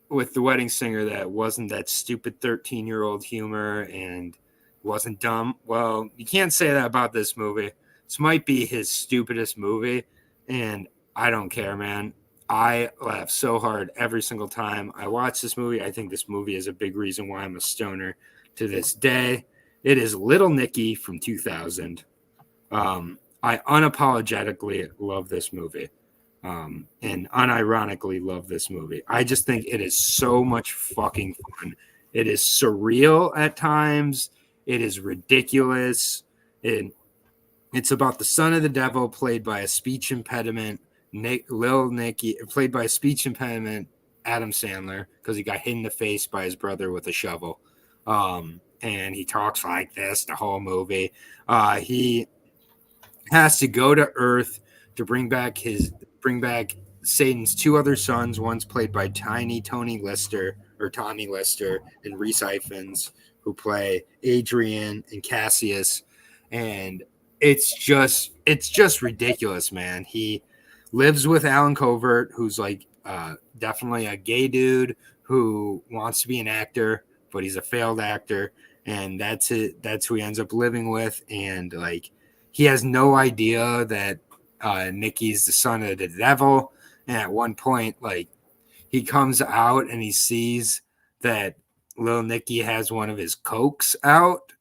with The Wedding Singer that it wasn't that stupid 13-year-old humor and wasn't dumb. Well, you can't say that about this movie. This might be his stupidest movie, and I don't care, man. I laugh so hard every single time I watch this movie. I think this movie is a big reason why I'm a stoner to this day. It is Little Nicky from 2000. I unapologetically love this movie, and unironically love this movie. I just think it is so much fucking fun. It is surreal at times. It is ridiculous. It's about the son of the devil, played by a speech impediment Lil Nicky, played by speech impediment Adam Sandler, because he got hit in the face by his brother with a shovel. And he talks like this the whole movie. He has to go to Earth to bring back Satan's two other sons. One's played by Tommy Lister, and Reese Ifans, who play Adrian and Cassius. And it's just ridiculous, man. He lives with Alan Covert, who's like definitely a gay dude who wants to be an actor, but he's a failed actor, and that's it. That's who he ends up living with, and like he has no idea that Nicky's the son of the devil. And at one point, like he comes out and he sees that Lil Nicky has one of his cokes out.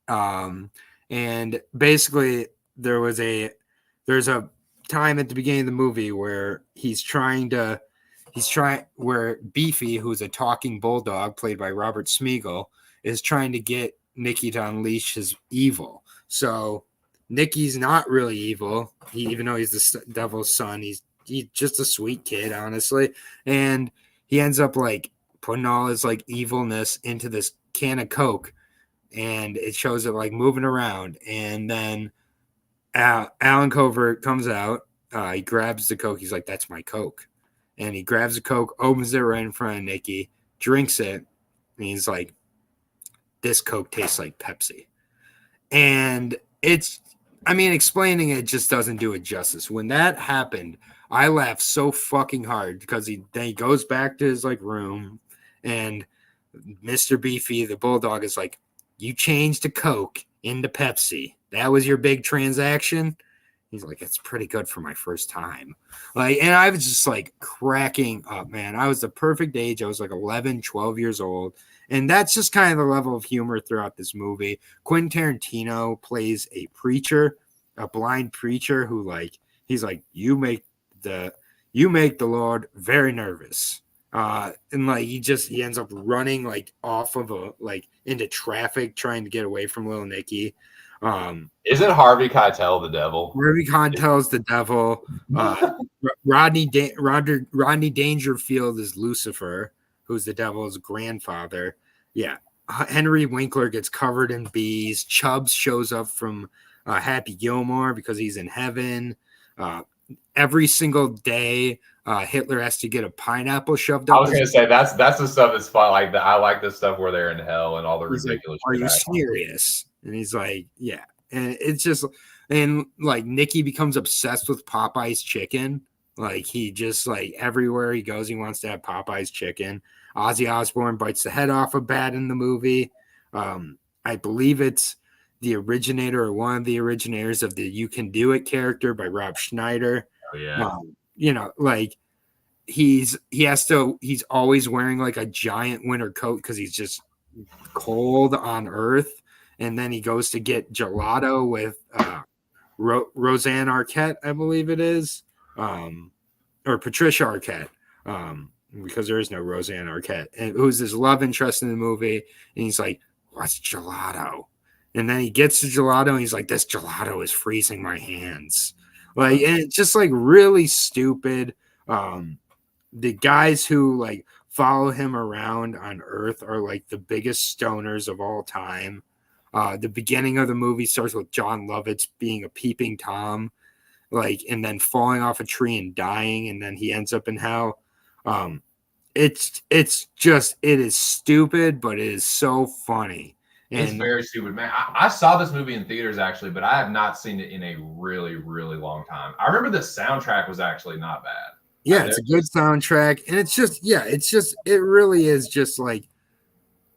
And basically there's a time at the beginning of the movie where where Beefy, who's a talking bulldog played by Robert Smigel, is trying to get Nicky to unleash his evil. So Nicky's not really evil, even though he's the devil's son. He's just a sweet kid, honestly. And he ends up like putting all his like evilness into this can of Coke, and it shows it like moving around. And then Alan Covert comes out. He grabs the Coke. He's like, "That's my Coke." And he grabs the Coke, opens it right in front of Nicky, drinks it, and he's like, "This Coke tastes like Pepsi." And explaining it just doesn't do it justice. When that happened, I laughed so fucking hard because then he goes back to his like room, and Mr. Beefy, the bulldog, is like, "You changed a Coke into Pepsi. That was your big transaction?" He's like, "It's pretty good for my first time." Like, and I was just like cracking up, man. I was the perfect age. I was like 11, 12 years old. And that's just kind of the level of humor throughout this movie. Quentin Tarantino plays a preacher, a blind preacher who like, he's like, you make the Lord very nervous. And like, he ends up running like off of into traffic, trying to get away from Lil Nicky. Isn't Harvey Keitel the devil? Harvey Keitel's the devil. Rodney Dangerfield is Lucifer, who's the devil's grandfather. Yeah. Henry Winkler gets covered in bees. Chubbs shows up from Happy Gilmore because he's in heaven. Every single day, Hitler has to get a pineapple shoved up. I was going to say that's the stuff that's fun. Like I like the stuff where they're in hell and all the ridiculous. Like, are you serious? And he's like, yeah. And it's just, and like Nicky becomes obsessed with Popeye's chicken. Like he just like everywhere he goes, he wants to have Popeye's chicken. Ozzy Osbourne bites the head off a bat in the movie. I believe it's the originator or one of the originators of the "You Can Do It" character by Rob Schneider. Oh, yeah. Like he's always wearing like a giant winter coat because he's just cold on Earth. And then he goes to get gelato with Roseanne Arquette, I believe it is, or Patricia Arquette, because there is no Roseanne Arquette, and who's his love interest in the movie. And he's like, "What's gelato?" And then he gets the gelato, and he's like, "This gelato is freezing my hands." Like, and it's just like really stupid. The guys who like follow him around on Earth are like the biggest stoners of all time. The beginning of the movie starts with John Lovitz being a peeping Tom, like, and then falling off a tree and dying, and then he ends up in hell. It is stupid, but it is so funny. It's very stupid, man. I saw this movie in theaters actually, but I have not seen it in a really, really long time. I remember the soundtrack was actually not bad. Yeah, it's a good soundtrack, and it really is just like,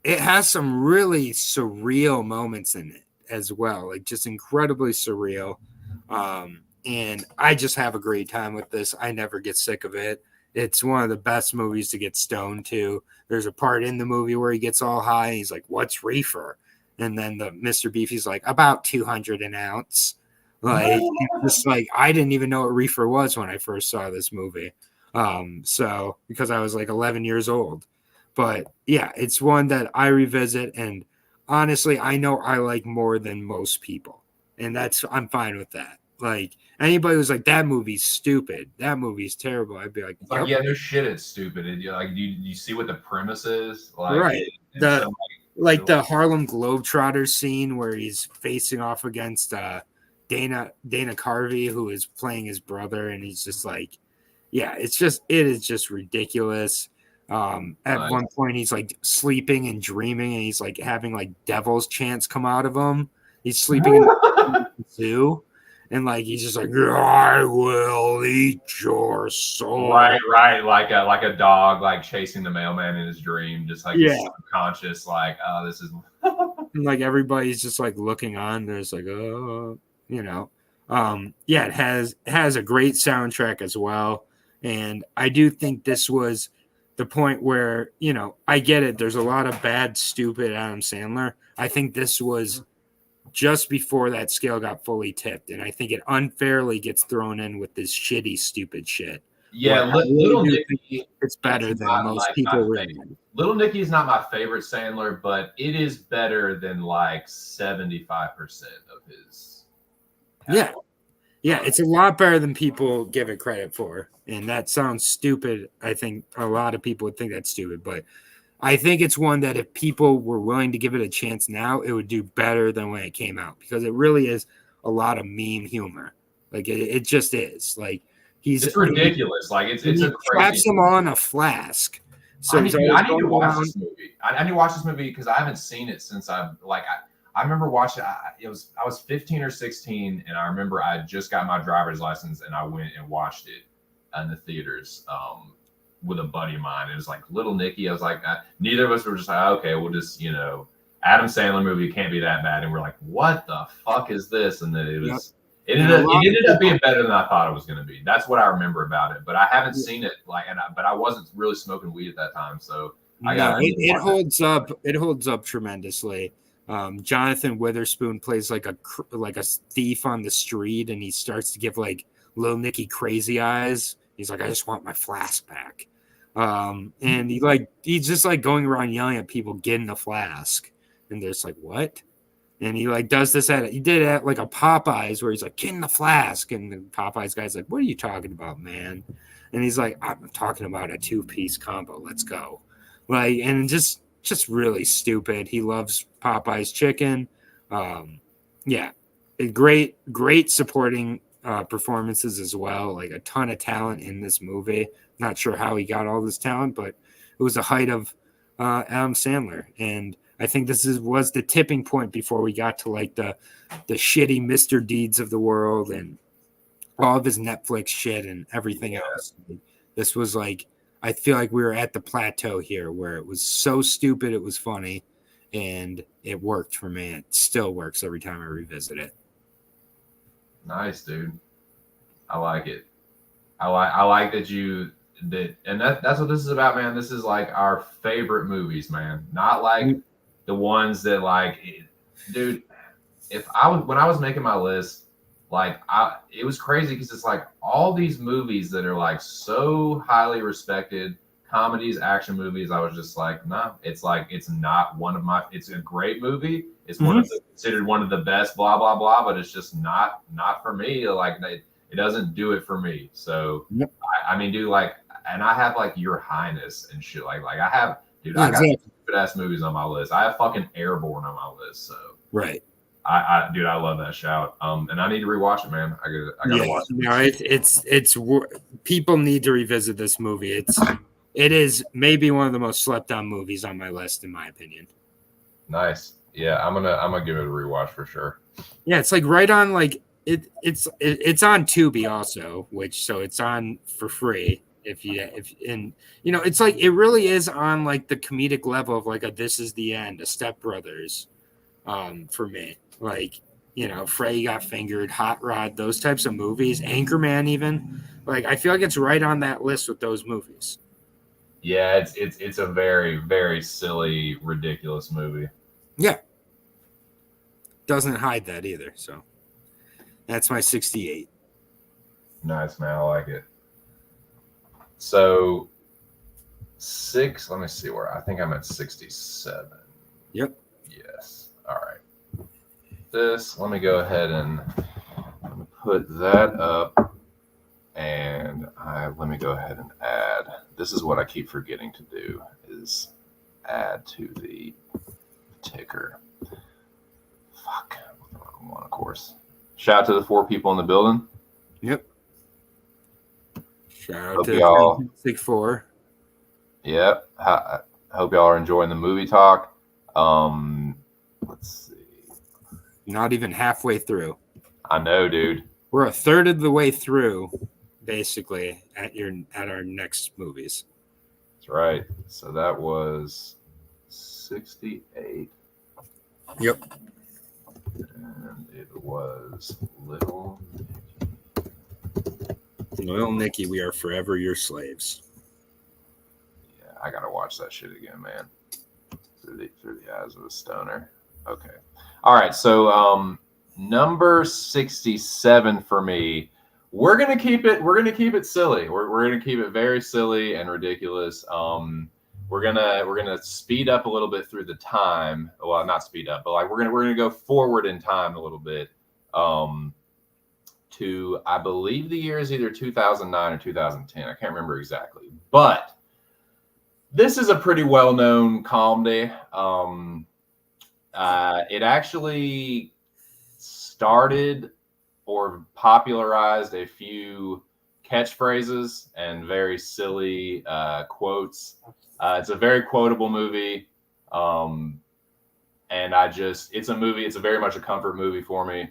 it has some really surreal moments in it as well, like just incredibly surreal. And I just have a great time with this. I never get sick of it. It's one of the best movies to get stoned to. There's a part in the movie where he gets all high. And he's like, "What's reefer?" And then the Mr. Beefy's like, "About 200 an ounce." Like, just like, I didn't even know what reefer was when I first saw this movie. So because I was like 11 years old. But yeah, it's one that I revisit, and honestly, I know I like more than most people, and I'm fine with that. Like anybody who's like, that movie's stupid, that movie's terrible, I'd be like, It's like, yep. yeah, no shit, it's stupid. Like, you see what the premise is? Like, Right. and so, Like the Harlem Globetrotters scene where he's facing off against Dana Carvey, who is playing his brother, and he's just like, yeah, it is just ridiculous. At one point he's like sleeping and dreaming, and he's like having like devil's chants come out of him. He's sleeping in the zoo, and like he's just like, I will eat your soul. Right, like a dog like chasing the mailman in his dream, just like subconscious, like, oh, this is and like everybody's just like looking on. There's like, oh, yeah, it has a great soundtrack as well. And I do think this was the point where, I get it. There's a lot of bad, stupid Adam Sandler. I think this was just before that scale got fully tipped. And I think it unfairly gets thrown in with this shitty, stupid shit. Yeah, Little Nicky, it's better than most people realize. Little Nicky is not my favorite Sandler, but it is better than like 75% of his. Yeah, it's a lot better than people give it credit for. And that sounds stupid. I think a lot of people would think that's stupid, but I think it's one that if people were willing to give it a chance now, it would do better than when it came out, because it really is a lot of meme humor. Like it just is. Like it's ridiculous. Like it's a crazy. Traps him on a flask. So I need to watch this movie. I need to watch this movie because I haven't seen it since I remember watching. I was 15 or 16, and I remember I just got my driver's license, and I went and watched it in the theaters with a buddy of mine. It was like Little Nicky. I was like, neither of us were just like, okay, we'll just Adam Sandler movie can't be that bad, and we're like, what the fuck is this? And then it was. Yep. It ended up being better than I thought it was going to be. That's what I remember about it. But I haven't seen it but I wasn't really smoking weed at that time, so I got it holds up. It holds up tremendously. Jonathan Witherspoon plays like a thief on the street, and he starts to give like Little Nicky crazy eyes. He's like, I just want my flask back. And he's just like going around yelling at people, getting the flask, and they're just like, what? And he like does this he did it at like a Popeyes where he's like, get in the flask. And the Popeyes guy's like, what are you talking about, man? And he's like, I'm talking about a 2-piece combo. Let's go. Like, and just really stupid. He loves Popeyes chicken. Great supporting performances as well. Like a ton of talent in this movie. Not sure how he got all this talent, but it was the height of Adam Sandler. And I think this was the tipping point before we got to like the shitty Mr. Deeds of the world and all of his Netflix shit and everything else. This was like, I feel like we were at the plateau here where it was so stupid it was funny, and it worked for me. It still works every time I revisit it. Nice, dude. I like it. I like that that's what this is about, man. This is like our favorite movies, man. Not like the ones that like, dude, when I was making my list, like it was crazy because it's like all these movies that are like so highly respected comedies, action movies. I was just like, nah, it's like, it's not one of my, it's a great movie. It's considered one of the best, blah, blah, blah, but it's just not for me. Like it doesn't do it for me. So I mean, dude, like, and I have like Your Highness and shit. Like I have, dude, I got stupid ass movies on my list. I have fucking Airborne on my list. So right. Dude, I love that shout. And I need to rewatch it, man. I gotta watch it. No, it's people need to revisit this movie. It is maybe one of the most slept on movies on my list, in my opinion. Nice. Yeah, I'm gonna give it a rewatch for sure. Yeah, it's like right on like it's on Tubi also, so it's on for free it's like it really is on like the comedic level of like a This Is the End, a Step Brothers, for me. Like, Freddy Got Fingered, Hot Rod, those types of movies, Anchorman even. Like I feel like it's right on that list with those movies. Yeah, it's a very, very silly, ridiculous movie. Yeah. Doesn't hide that either. So that's my 68. Nice, man. I like it. So let me see where I think I'm at 67. Yep. Yes. All right. Let me go ahead and put that up, and let me go ahead and add. This is what I keep forgetting to do, is add to the ticker. Fuck. Wrong one, of course. Shout out to the 4 people in the building. Yep. Shout out Hope to y'all- 4. Yep. I hope y'all are enjoying the movie talk. Let's see. Not even halfway through. I know, dude. We're a third of the way through, basically, at our next movies. That's right. So that was 68. Yep. And it was Little Little Nicky, we are forever your slaves. Yeah, I gotta watch that shit again, man. Through the eyes of a stoner. Okay. All right. So number 67 for me. We're gonna keep it silly. We're gonna keep it very silly and ridiculous. We're gonna speed up a little bit through the time. Well, not speed up, but like we're gonna go forward in time a little bit. To I believe the year is either 2009 or 2010. I can't remember exactly, but this is a pretty well-known comedy. It actually started or popularized a few catchphrases and very silly quotes. It's a very quotable movie. And it's a movie, it's a very much a comfort movie for me.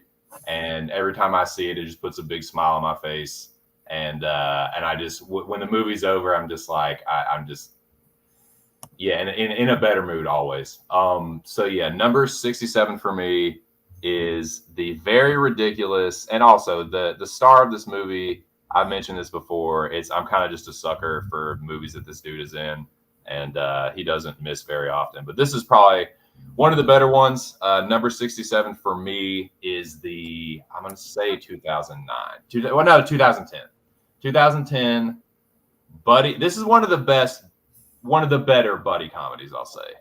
And every time I see it, it just puts a big smile on my face. And I just, when the movie's over, I'm just like, I'm just, yeah, in a better mood always. So yeah, number 67 for me is the very ridiculous, and also the star of this movie. I've mentioned this before. I'm kind of just a sucker for movies that this dude is in, and he doesn't miss very often. But this is probably one of the better ones. Number 67 for me is I'm going to say 2009. 2010. 2010, Buddy. This is one of the better buddy comedies, I'll say.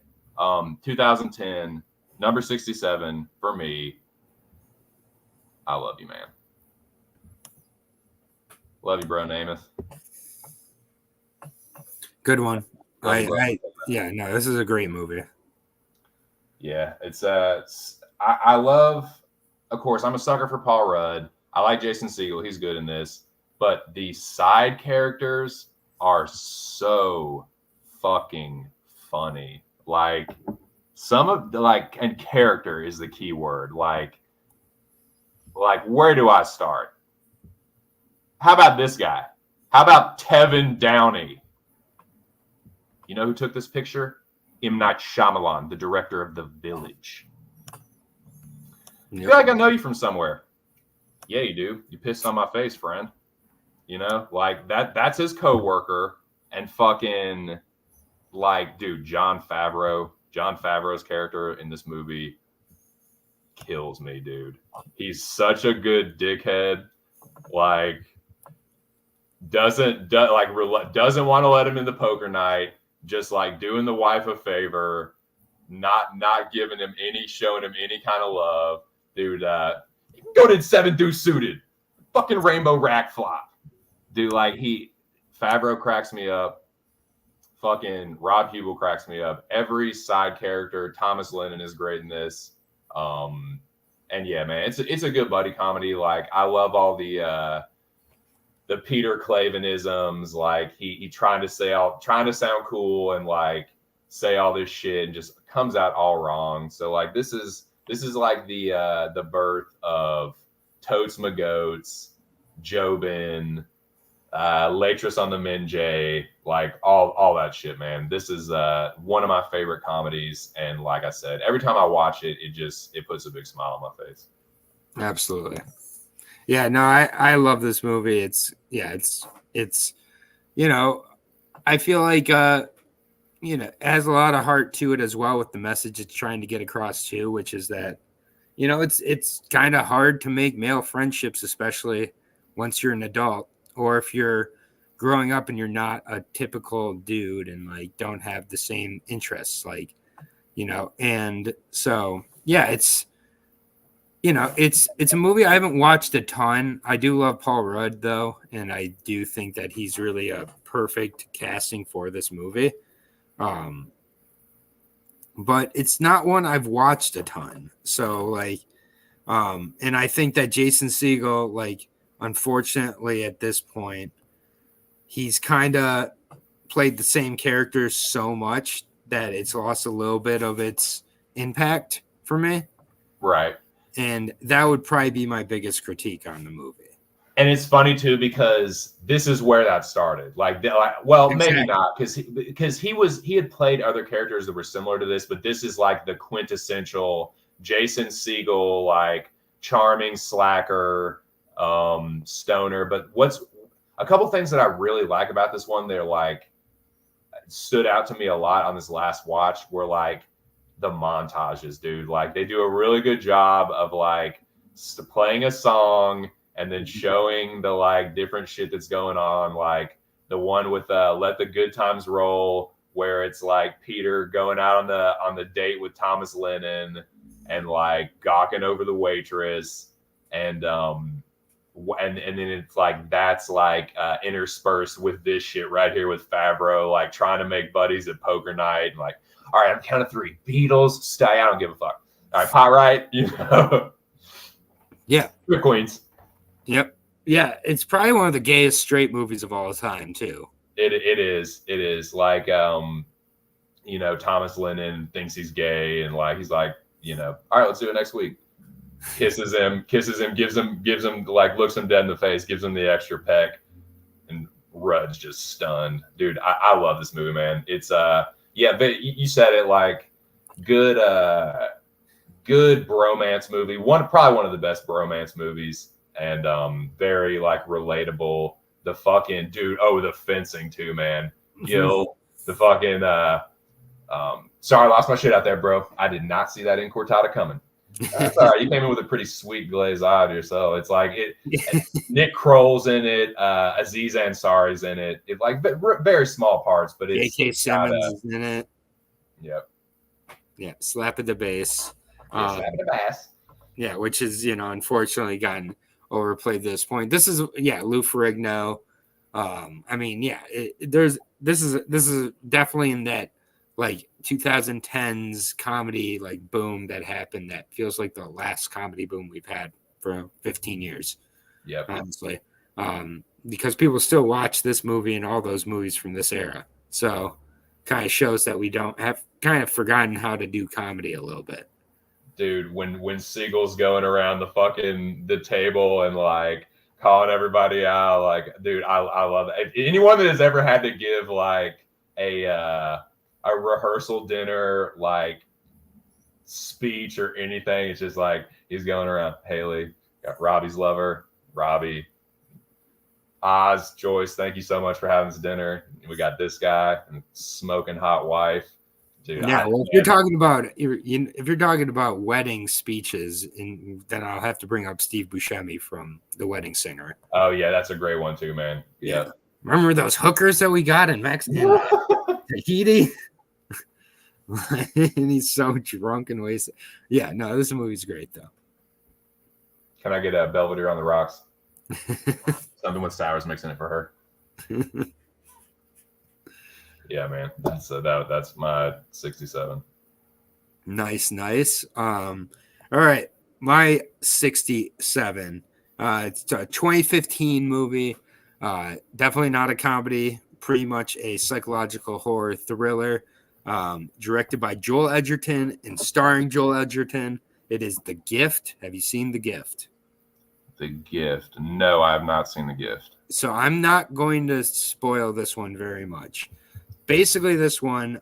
2010, number 67 for me. I love you, man. Love you, bro, Namath. Good one. Yeah, no, this is a great movie. Yeah, I love, of course, I'm a sucker for Paul Rudd. I like Jason Segel. He's good in this. But the side characters are so fucking funny. Like, some of the, and character is the key word. Like, where do I start? How about this guy? How about Tevin Downey? You know who took this picture? M. Night Shyamalan, the director of The Village. Yep. I feel like I know you from somewhere. Yeah, you do. You pissed on my face, friend. You know, like that's his coworker, and fucking, like, dude, Jon Favreau's character in this movie kills me, dude. He's such a good dickhead. Like, doesn't want to let him in the poker night. Just like doing the wife a favor, not showing him any kind of love, dude. Go to 7 Deuce suited, fucking rainbow rack flop, dude. Like, Favreau cracks me up. Fucking Rob Hubel cracks me up. Every side character, Thomas Lennon is great in this. And yeah, man, it's a good buddy comedy. Like, I love all the Peter Clavinisms, like he trying to sound cool and like say all this shit and just comes out all wrong. So like this is like the birth of Totes My Goats, Jobin, Latris on the Minjay, like all that shit, man. This is one of my favorite comedies, and like I said, every time I watch it, it puts a big smile on my face. Absolutely. Yeah, no, I love this movie. It's you know, I feel like it has a lot of heart to it as well, with the message it's trying to get across too, which is that, it's kind of hard to make male friendships, especially once you're an adult, or if you're growing up and you're not a typical dude and like don't have the same interests, like, and so yeah, you know, it's a movie I haven't watched a ton. I do love Paul Rudd though, and I do think that he's really a perfect casting for this movie. Um, but it's not one I've watched a ton. So like, and I think that Jason Segel, like, unfortunately at this point, he's kind of played the same characters so much that it's lost a little bit of its impact for me. Right. And that would probably be my biggest critique on the movie. And it's funny too because this is where that started. Well, Exactly. maybe not because he had played other characters that were similar to this, but this is like the quintessential Jason Segel, like charming slacker, stoner. But what's a couple things that I really like about this one? They're like stood out to me a lot on this last watch were like the montages, dude. Like they do a really good job of like playing a song and then showing the like different shit that's going on. Like the one with Let the Good Times Roll, where it's like Peter going out on the date with Thomas Lennon and like gawking over the waitress and then it's like that's like interspersed with this shit right here with Favreau, like trying to make buddies at poker night and like, all right, I'm count of three. Beatles, stay. I don't give a fuck. All right, Pyrite, you know. Yeah. The Queens. Yep. Yeah, it's probably one of the gayest straight movies of all time, too. It is like you know, Thomas Lennon thinks he's gay and like he's like, you know, all right, let's do it next week. Kisses him, gives him like looks him dead in the face, gives him the extra peck, and Rudd's just stunned. Dude, I love this movie, man. It's yeah, but you said it, like good good bromance movie. Probably one of the best bromance movies, and very like relatable. The fucking dude, the fencing too, man. Gil, the fucking sorry, I lost my shit out there, bro. I did not see that in Cortada coming. That's all right. You came in with a pretty sweet glazed eye of yourself. It's like Nick Kroll's in it, Aziz Ansari's in it. It like very small parts, but it's J.K. Simmons is in it. Yep. Yeah, Slap at the Bass. Slap at the bass. Yeah, which is, you know, unfortunately gotten overplayed at this point. This is Lou Ferrigno. I mean, yeah, this is definitely in that like 2010s comedy like boom that happened that feels like the last comedy boom we've had for 15 years. Yep. Honestly. Because people still watch this movie and all those movies from this era. So kind of shows that we don't have kind of forgotten how to do comedy a little bit. Dude, when Segel's going around the table and like calling everybody out, like, dude, I love it. Anyone that has ever had to give like a rehearsal dinner like speech or anything, it's just like he's going around. Haley, got Robbie's lover, Robbie, Oz, Joyce, thank you so much for having this dinner. We got this guy and smoking hot wife. Dude, yeah, well, if you're talking about wedding speeches, then I'll have to bring up Steve Buscemi from The Wedding Singer. Oh yeah, that's a great one too, man. Yeah. Remember those hookers that we got in Tahiti? And he's so drunk and wasted. Yeah, no, this movie's great though. Can I get a Belvedere on the rocks? Something with sours mixing it for her. Yeah, man, that's my 67. Nice. All right, my 67. It's a 2015 movie. Definitely not a comedy. Pretty much a psychological horror thriller. Directed by Joel Edgerton and starring Joel Edgerton. It is The Gift. Have you seen The Gift? The Gift. No, I have not seen The Gift. So I'm not going to spoil this one very much. Basically, this one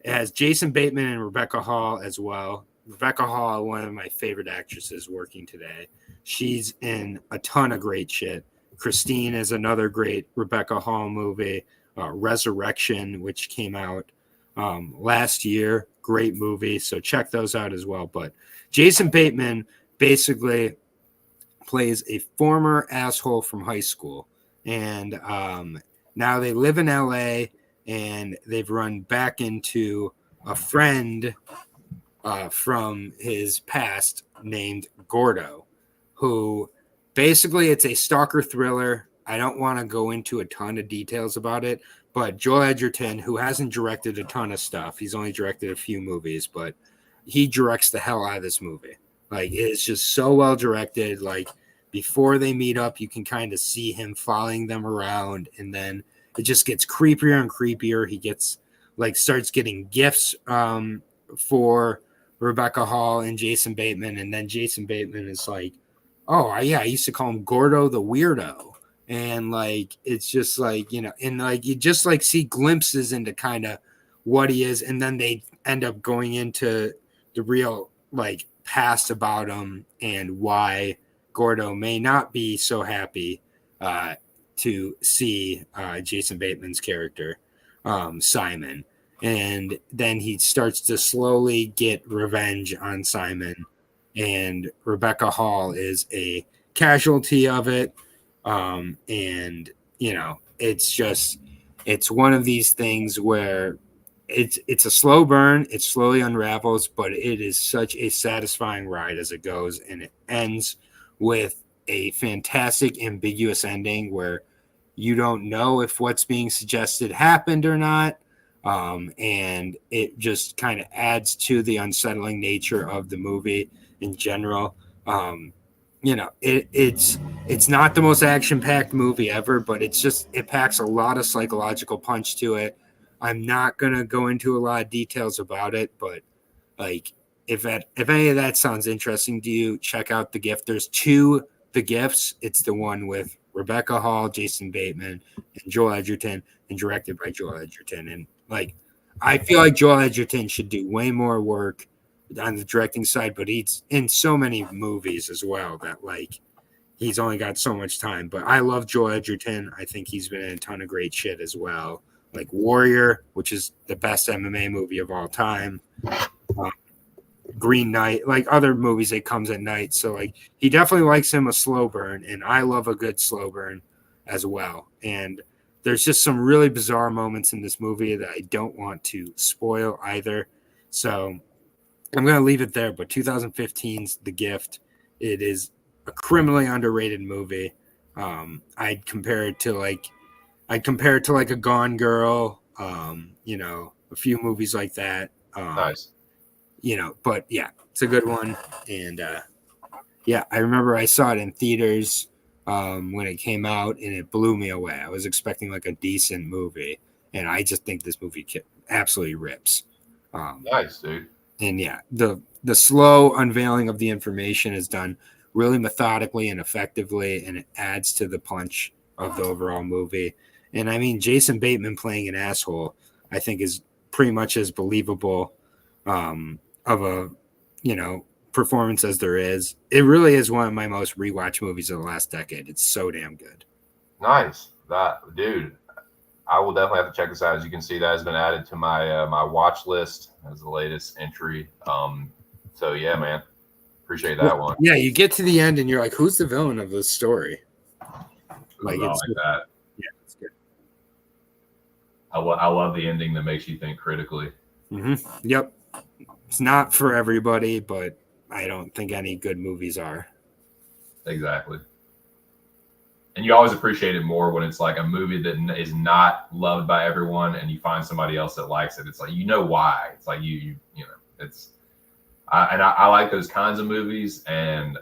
it has Jason Bateman and Rebecca Hall as well. Rebecca Hall, one of my favorite actresses working today. She's in a ton of great shit. Christine is another great Rebecca Hall movie. Resurrection, which came out last year. Great movie. So check those out as well. But Jason Bateman basically plays a former asshole from high school. And now they live in LA and they've run back into a friend from his past named Gordo, who basically it's a stalker thriller. I don't want to go into a ton of details about it, but Joel Edgerton, who hasn't directed a ton of stuff, he's only directed a few movies, but he directs the hell out of this movie. Like, it's just so well directed. Like, before they meet up, you can kind of see him following them around, and then it just gets creepier and creepier. He gets like starts getting gifts for Rebecca Hall and Jason Bateman, and then Jason Bateman is like, "Oh, yeah, I used to call him Gordo the Weirdo," and like it's just like, you know, and like you just like see glimpses into kind of what he is, and then they end up going into the real like past about him and why Gordo may not be so happy to see Jason Bateman's character, Simon. And then he starts to slowly get revenge on Simon. And Rebecca Hall is a casualty of it. And, you know, it's one of these things where it's a slow burn. It slowly unravels, but it is such a satisfying ride as it goes. And it ends with a fantastic ambiguous ending where you don't know if what's being suggested happened or not. And it just kind of adds to the unsettling nature of the movie in general. You know, it's not the most action-packed movie ever, but it packs a lot of psychological punch to it. I'm not gonna go into a lot of details about it, but like if any of that sounds interesting to you, check out The Gift. There's two The Gifts. It's the one with Rebecca Hall, Jason Bateman, and Joel Edgerton, and directed by Joel Edgerton. And like, I feel like Joel Edgerton should do way more work on the directing side, but he's in so many movies as well that like he's only got so much time. But I love Joel Edgerton. I think he's been in a ton of great shit as well, like Warrior, which is the best MMA movie of all time. Green Knight, like other movies that comes at night. So like he definitely likes him a slow burn, and I love a good slow burn as well. And there's just some really bizarre moments in this movie that I don't want to spoil either. So I'm going to leave it there. But 2015's The Gift, it is a criminally underrated movie. I'd compare it to like a Gone Girl, you know, a few movies like that. Nice. You know, but yeah, it's a good one. And yeah, I remember I saw it in theaters when it came out, and it blew me away. I was expecting like a decent movie, and I just think this movie absolutely rips. Nice, dude. And yeah, the slow unveiling of the information is done really methodically and effectively, and it adds to the punch of the overall movie. And I mean, Jason Bateman playing an asshole, I think, is pretty much as believable of a, you know, performance as there is. It really is one of my most rewatch movies of the last decade. It's so damn good. Nice. That, dude, I will definitely have to check this out. As you can see, that has been added to my my watch list as the latest entry. So yeah, man, appreciate that one. Yeah, you get to the end and you're like, who's the villain of this story? Like, it's like that. Yeah, it's good. I love the ending that makes you think critically. Mm-hmm. Yep. It's not for everybody, but I don't think any good movies are. Exactly. And you always appreciate it more when it's like a movie that is not loved by everyone, and you find somebody else that likes it. It's like, you know why. It's like you know. It's I like those kinds of movies, and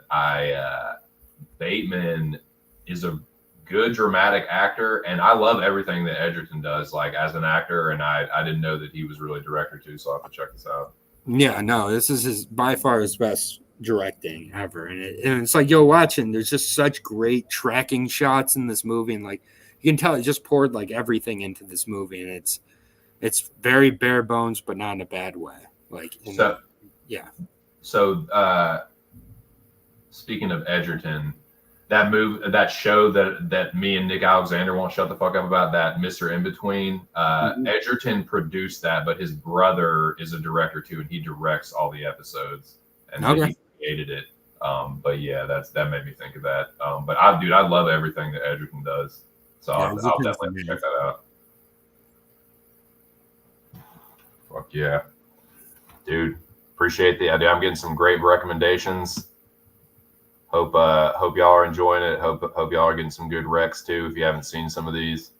Bateman is a good dramatic actor, and I love everything that Edgerton does, like as an actor. And I didn't know that he was really a director too, so I have to check this out. Yeah, no, this is by far his best directing ever, and it's like you're watching. There's just such great tracking shots in this movie, and like you can tell, it just poured like everything into this movie, and it's very bare bones, but not in a bad way. Like, yeah. So, speaking of Edgerton, that show that me and Nick Alexander won't shut the fuck up about, that Mr. In Between, Edgerton produced that, but his brother is a director too, and he directs all the episodes, and he created it. But yeah, that made me think of that. But I love everything that Edgerton does, so I'll definitely check that out. Fuck yeah, dude. Appreciate the idea. I'm getting some great recommendations. Hope y'all are enjoying it. Hope y'all are getting some good recs too if you haven't seen some of these.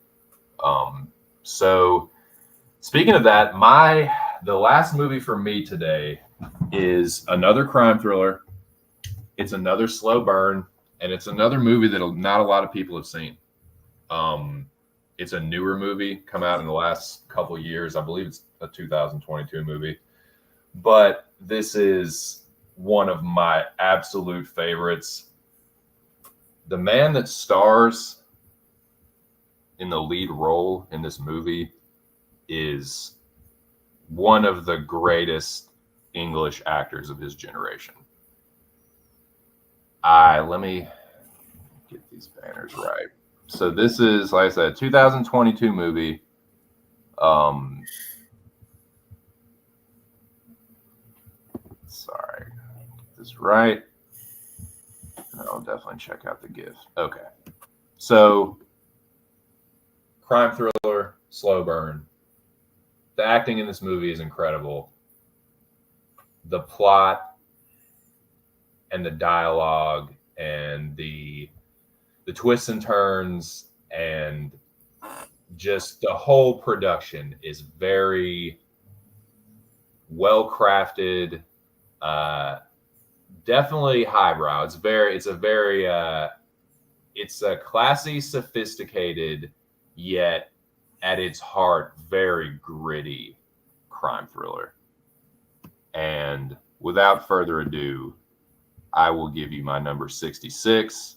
So speaking of that, the last movie for me today is another crime thriller. It's another slow burn, and it's another movie that not a lot of people have seen. It's a newer movie, come out in the last couple of years. I believe it's a 2022 movie, but this is one of my absolute favorites. The man that stars in the lead role in this movie is one of the greatest English actors of his generation. Let me get these banners right. So this is, like I said, 2022 movie. Sorry, get this right. I'll definitely check out the GIF. Okay. So, crime thriller, slow burn. The acting in this movie is incredible. The plot and the dialogue and the twists and turns and just the whole production is very well crafted. Definitely highbrow. It's a classy, sophisticated, yet at its heart, very gritty crime thriller. And without further ado, I will give you my number 66.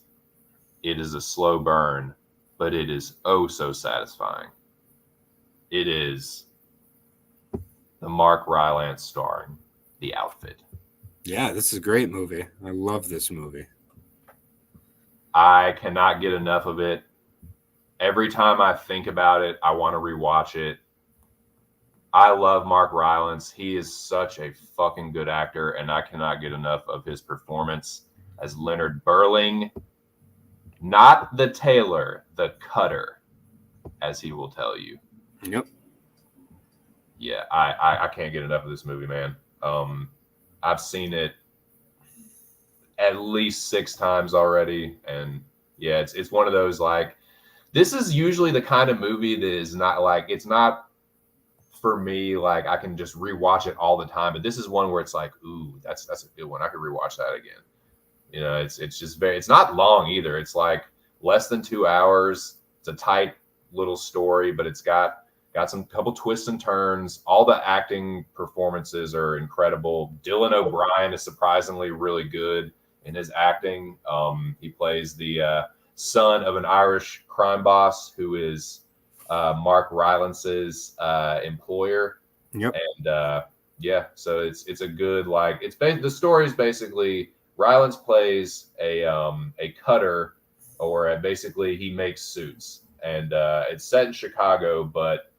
It is a slow burn, but it is oh so satisfying. It is the Mark Rylance starring The Outfit. Yeah, this is a great movie. I love this movie. I cannot get enough of it. Every time I think about it, I want to rewatch it. I love Mark Rylance. He is such a fucking good actor, and I cannot get enough of his performance as Leonard Burling. Not the tailor, the cutter, as he will tell you. Yep. Yeah, I can't get enough of this movie, man. I've seen it at least 6 times already, and yeah, it's one of those, like, this is usually the kind of movie that is not like, it's not for me like I can just rewatch it all the time, but this is one where it's like, ooh, that's a good one. I could rewatch that again. You know, it's just it's not long either. It's like less than 2 hours. It's a tight little story, but it's got some couple twists and turns. All the acting performances are incredible. Dylan O'Brien is surprisingly really good in his acting. He plays the son of an Irish crime boss who is Mark Rylance's employer. Yep. And yeah, so it's a good, like, the story is basically Rylance plays a cutter, or basically he makes suits, and it's set in Chicago, but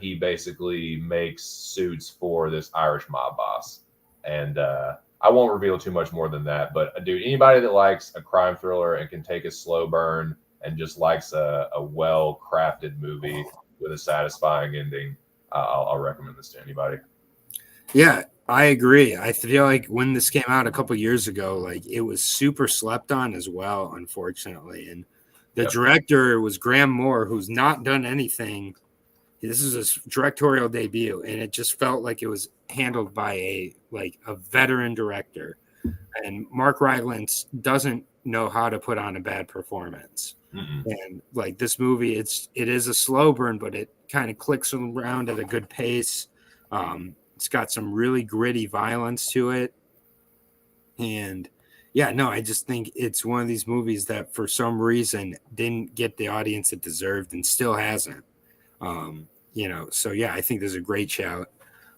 he basically makes suits for this Irish mob boss. And I won't reveal too much more than that, but dude, anybody that likes a crime thriller and can take a slow burn and just likes a well-crafted movie with a satisfying ending, I'll recommend this to anybody. Yeah, I agree. I feel like when this came out a couple years ago, like, it was super slept on as well, unfortunately. And the director was Graham Moore, who's not done anything. This is his directorial debut, and it just felt like it was handled by a veteran director. And Mark Rylance doesn't know how to put on a bad performance. Mm-mm. And like this movie, it is a slow burn, but it kind of clicks around at a good pace. It's got some really gritty violence to it. And yeah, no, I just think it's one of these movies that for some reason didn't get the audience it deserved and still hasn't. So yeah, I think there's a great shout.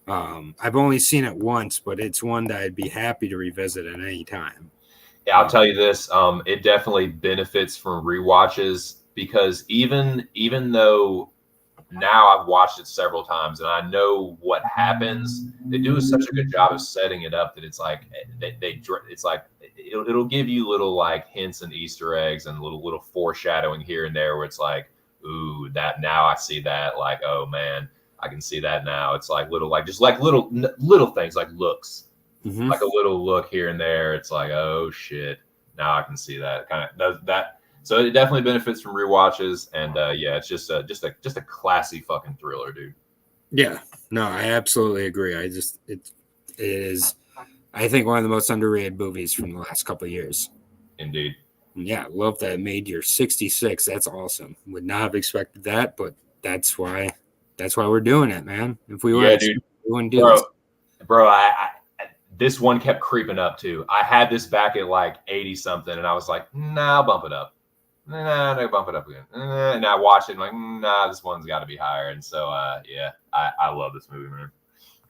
I've only seen it once, but it's one that I'd be happy to revisit at any time. Yeah, I'll tell you this. It definitely benefits from rewatches, because even though now I've watched it several times and I know what happens, they do such a good job of setting it up that it's like it's like it'll give you little like hints and Easter eggs and little foreshadowing here and there where it's like, ooh, that now I see that, like, oh man. I can see that now. It's like little things like looks, like a little look here and there. It's like, oh shit. Now I can see that kind of does that. So it definitely benefits from rewatches, and yeah, it's just a classy fucking thriller, dude. Yeah, no, I absolutely agree. It is, I think, one of the most underrated movies from the last couple of years. Indeed. Yeah, love that it made your 66. That's awesome. Would not have expected that, but that's why we're doing it, man. If we weren't, dude, we wouldn't do this. Bro, I this one kept creeping up too. I had this back at like 80 something, and I was like, nah, I'll bump it up. Nah, no, bump it up again. And I watched it and like, nah, this one's got to be higher. And so, yeah, I love this movie, man.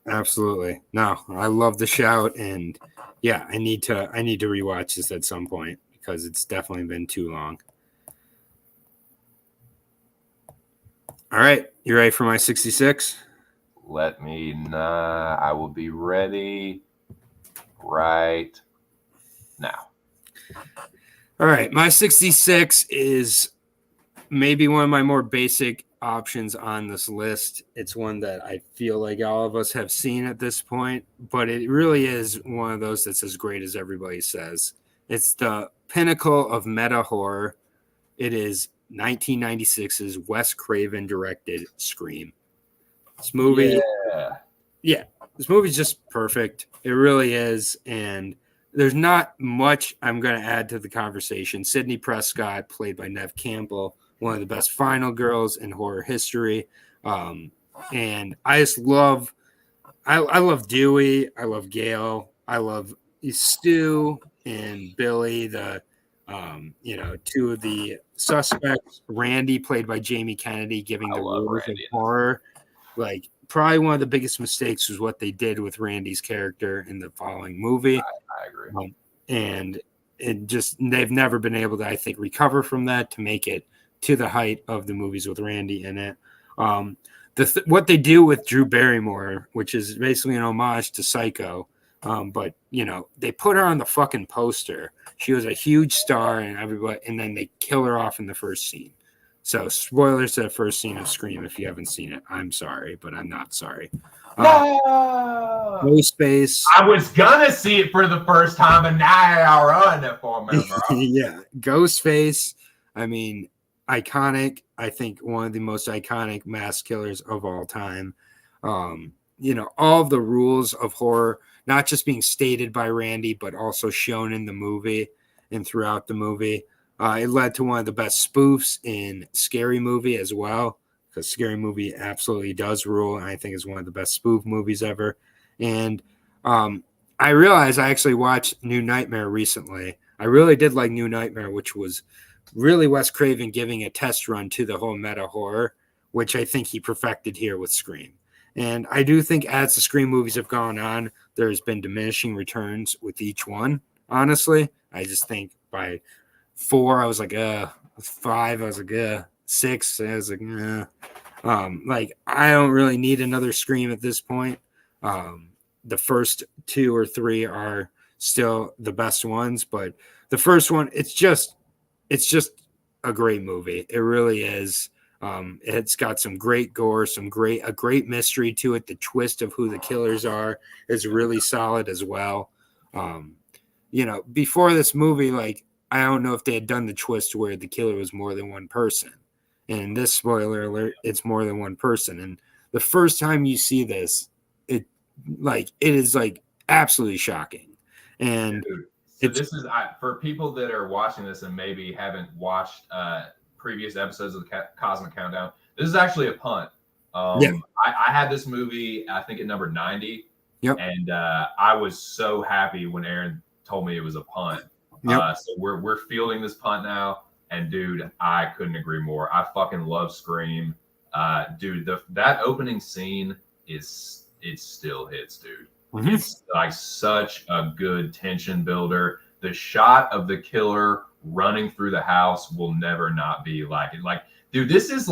Absolutely. No, I love the shout, and yeah, I need to rewatch this at some point because it's definitely been too long. All right, you ready for my 66? Let me know. I will be ready right now. All right, my 66 is maybe one of my more basic options on this list. It's one that I feel like all of us have seen at this point, but it really is one of those that's as great as everybody says. It's the pinnacle of meta horror. It is 1996's Wes Craven directed Scream. This movie, yeah, this movie's just perfect. It really is, and there's not much I'm going to add to the conversation. Sidney Prescott, played by Neve Campbell, one of the best final girls in horror history. And I just love, I love Dewey. I love Gail. I love Stu and Billy, two of the suspects. Randy, played by Jamie Kennedy, giving the rules of horror. Like, probably one of the biggest mistakes was what they did with Randy's character in the following movie. I agree. And they've never been able to, I think, recover from that to make it to the height of the movies with Randy in it. What they do with Drew Barrymore, which is basically an homage to Psycho, but they put her on the fucking poster. She was a huge star, and then they kill her off in the first scene. So, spoilers to the first scene of Scream. If you haven't seen it, I'm sorry, but I'm not sorry. No Ghostface. I was gonna see it for the first time, and now I ruined it for me, bro. Yeah, Ghostface. I mean, iconic. I think one of the most iconic mass killers of all time. All of the rules of horror, not just being stated by Randy, but also shown in the movie and throughout the movie. It led to one of the best spoofs in Scary Movie as well, because Scary Movie absolutely does rule, and I think is one of the best spoof movies ever. And I realized I actually watched New Nightmare recently. I really did like New Nightmare, which was really Wes Craven giving a test run to the whole meta horror, which I think he perfected here with Scream. And I do think as the Scream movies have gone on, there's been diminishing returns with each one, honestly. I just think by 4, I was like, 5, I was like, 6, I was like, I don't really need another Scream at this point. The first 2 or 3 are still the best ones, but the first one, it's just a great movie. It really is. It's got some great gore, a great mystery to it. The twist of who the killers are is really solid as well. Before this movie, like, I don't know if they had done the twist where the killer was more than one person. And in this, spoiler alert, it's more than one person. And the first time you see this, it is like absolutely shocking. And so this is for people that are watching this and maybe haven't watched previous episodes of the Cosmic Countdown. This is actually a punt. I had this movie, I think, at number 90. Yep. And I was so happy when Aaron told me it was a punt. Yep. So we're fielding this punt now, and dude, I couldn't agree more. I fucking love Scream, dude. That opening scene it still hits, dude. Mm-hmm. It's like such a good tension builder. The shot of the killer running through the house will never not be like it. Like, dude, this is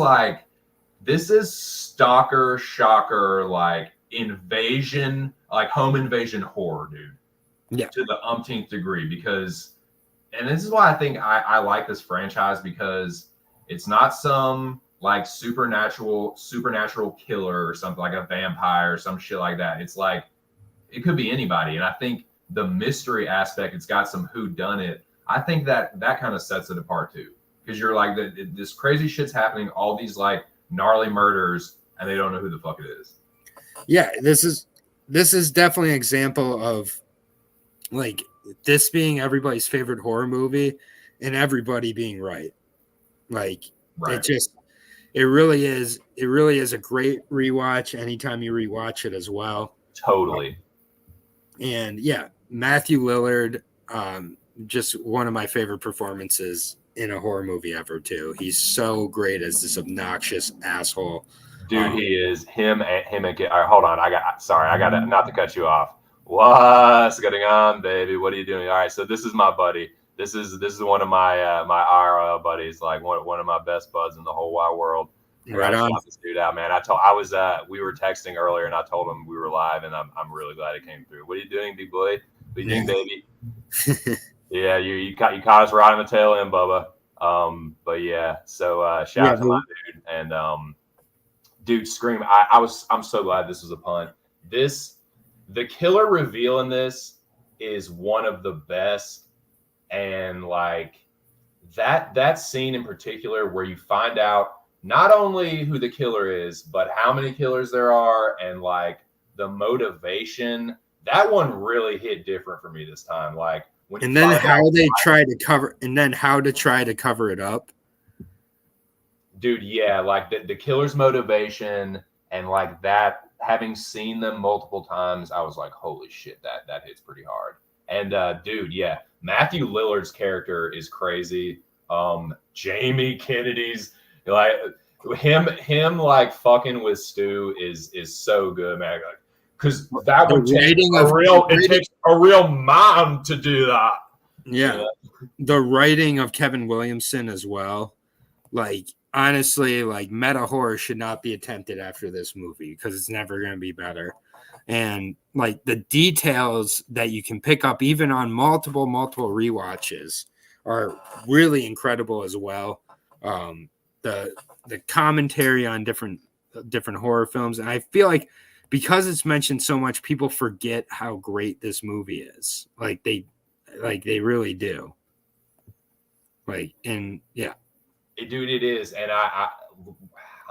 stalker, shocker, like invasion, like home invasion horror, dude. Yeah, to the umpteenth degree, and this is why I think I like this franchise, because it's not some like supernatural killer or something, like a vampire or some shit like that. It's like it could be anybody, and I think the mystery aspect, it's got some whodunit. I think that kind of sets it apart too, because you're like this crazy shit's happening, all these like gnarly murders, and they don't know who the fuck it is. Yeah, this is definitely an example of like this being everybody's favorite horror movie and everybody being right. Like Right. it really is a great rewatch anytime you rewatch it as well. Totally. And yeah, Matthew Lillard, just one of my favorite performances in a horror movie ever too. He's so great as this obnoxious asshole. Dude, he is him and all right, hold on. I got not to cut you off. What's going on, baby? What are you doing? All right, so this is my buddy. This is one of my my IRL buddies, like one of my best buds in the whole wide world. Right on. Shout this dude out, man. We were texting earlier, and I told him we were live, and I'm really glad it came through. What are you doing, big boy? What are you doing, baby? Yeah, you caught us right on the tail end, Bubba. But yeah, so shout out to my dude, and dude, Scream. I'm so glad this was a punt. The killer reveal in this is one of the best, and like that scene in particular where you find out not only who the killer is, but how many killers there are, and like the motivation. That one really hit different for me this time. Like when and then how they try to cover, and then how to try to cover it up. Dude, yeah, like the killer's motivation, and like that, having seen them multiple times, I was like, holy shit, that hits pretty hard. And dude, yeah, Matthew Lillard's character is crazy. Jamie Kennedy's like him like fucking with Stu is so good, man. Because that would take it takes a real mind to do that. Yeah. The writing of Kevin Williamson as well. Like, honestly, like meta horror should not be attempted after this movie because it's never going to be better. And like the details that you can pick up even on multiple rewatches are really incredible as well. The commentary on different horror films, and I feel like because it's mentioned so much, people forget how great this movie is. Like they really do. Like, and yeah. Dude, it is. And I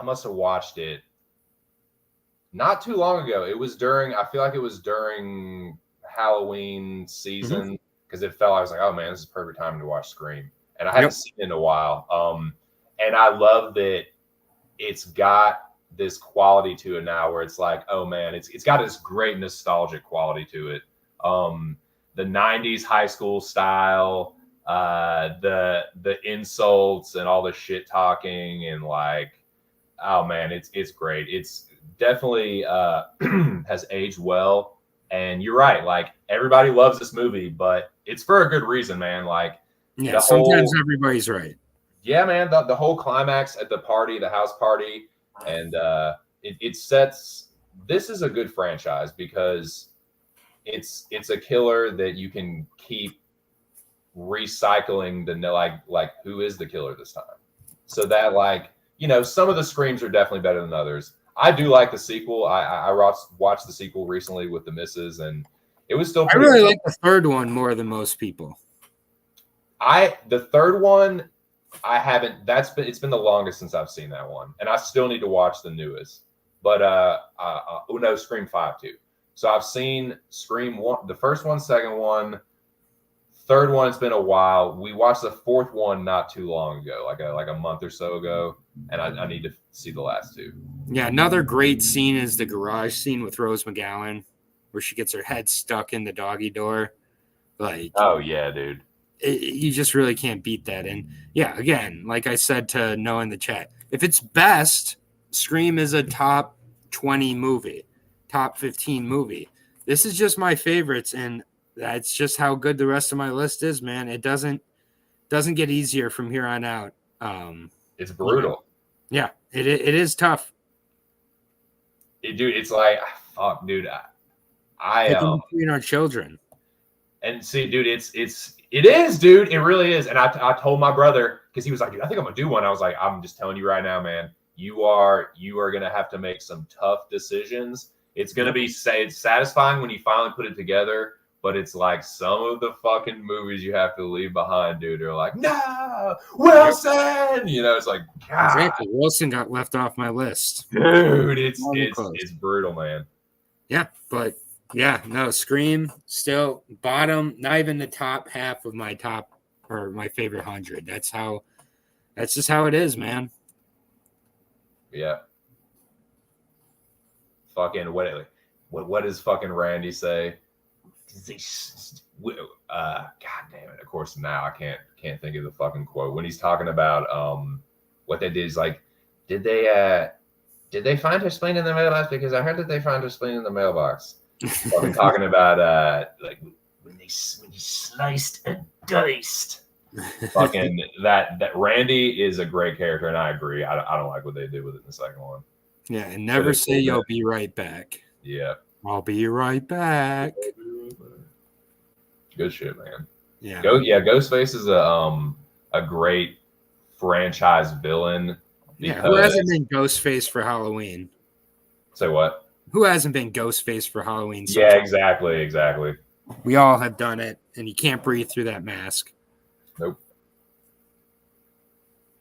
must have watched it not too long ago. I feel like it was during Halloween season because I was like, oh man, this is perfect time to watch Scream. And I hadn't seen it in a while. And I love that it's got this quality to it now where it's like, oh man, it's got this great nostalgic quality to it. The 90s high school style, the insults and all the shit talking, and like, oh man, it's great. It's definitely has aged well. And you're right, like everybody loves this movie, but it's for a good reason, man. Like, yeah, sometimes everybody's right. Yeah, man, the whole climax at the party, the house party, and it sets. This is a good franchise because it's a killer that you can keep recycling like who is the killer this time. So that, like, you know, some of the Screams are definitely better than others. I do like the sequel. I watched the sequel recently with the missus, and it was still. I really like the third one more than most people. The third one, I haven't. It's been the longest since I've seen that one, and I still need to watch the newest. But no, Scream 5 too. So I've seen Scream 1, the first one, second one, third one. It's been a while. We watched the fourth one not too long ago, like a month or so ago, and I need to see the last two. Yeah, another great scene is the garage scene with Rose McGowan, where she gets her head stuck in the doggy door. Like, oh yeah, dude. You just really can't beat that. And yeah, again, like I said to Noah in the chat, if it's best, Scream is a top 20 movie, top 15 movie. This is just my favorites, and that's just how good the rest of my list is, man. It doesn't get easier from here on out. It's brutal. Yeah, it is tough. Dude, it's like, fuck, dude. I between our children. And see, dude, it is, dude. It really is. And I told my brother, because he was like, dude, I think I'm gonna do one. I was like, I'm just telling you right now, man. you are gonna have to make some tough decisions. It's gonna be it's satisfying when you finally put it together, but it's like some of the fucking movies you have to leave behind, dude. They're like, no, Wilson. You know, it's like, God, Exactly. Wilson got left off my list. dude, it's Not even close. it's brutal, man. Yeah, but yeah, no, Scream still bottom, not even the top half of my top or my favorite 100. That's just how it is, man. Yeah. Fucking what does fucking Randy say? God damn it! Of course, now I can't think of the fucking quote when he's talking about what they did. Is like, did they find her spleen in the mailbox? Because I heard that they found her spleen in the mailbox. Fucking talking about like when you sliced and diced. Fucking that Randy is a great character, and I agree. I don't like what they did with it in the second one. Yeah, and never say you'll be right back. Yeah, I'll be right back. Good shit, man. Yeah, Ghostface is a great franchise villain. Yeah, who hasn't been Ghostface for Halloween? Say what? Who hasn't been Ghostface for Halloween? Yeah, exactly. We all have done it, and you can't breathe through that mask. Nope.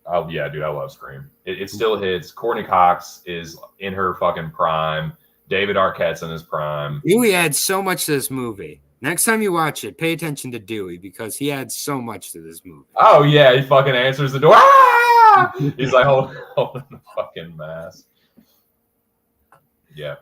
Oh yeah, dude, I love Scream. It still hits. Courtney Cox is in her fucking prime. David Arquette's in his prime. Dewey adds so much to this movie. Next time you watch it, pay attention to Dewey because he adds so much to this movie. Oh yeah, he fucking answers the door. Ah! He's like holding the fucking mask. Yeah.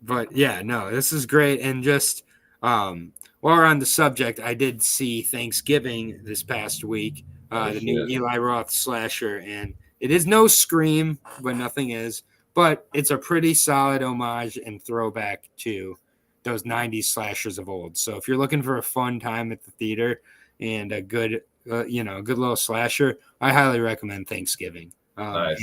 But yeah, no, this is great. And just while we're on the subject, I did see Thanksgiving this past week. The new Eli Roth slasher, and it is no Scream, but nothing is. But it's a pretty solid homage and throwback to those 90s slashers of old. So if you're looking for a fun time at the theater and a good, good little slasher, I highly recommend Thanksgiving. Nice.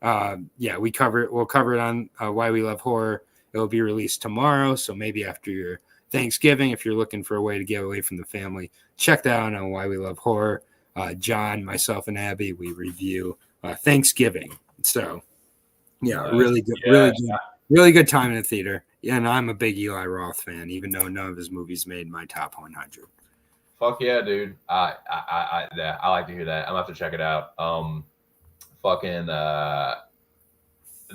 And, we'll cover it on Why We Love Horror. It'll be released tomorrow, so maybe after your Thanksgiving, if you're looking for a way to get away from the family, check that out on Why We Love Horror. John, myself, and Abby, we review Thanksgiving. So, really good time in the theater. Yeah, and I'm a big Eli Roth fan, even though none of his movies made my top 100. Fuck yeah, dude! I like to hear that. I'm gonna have to check it out.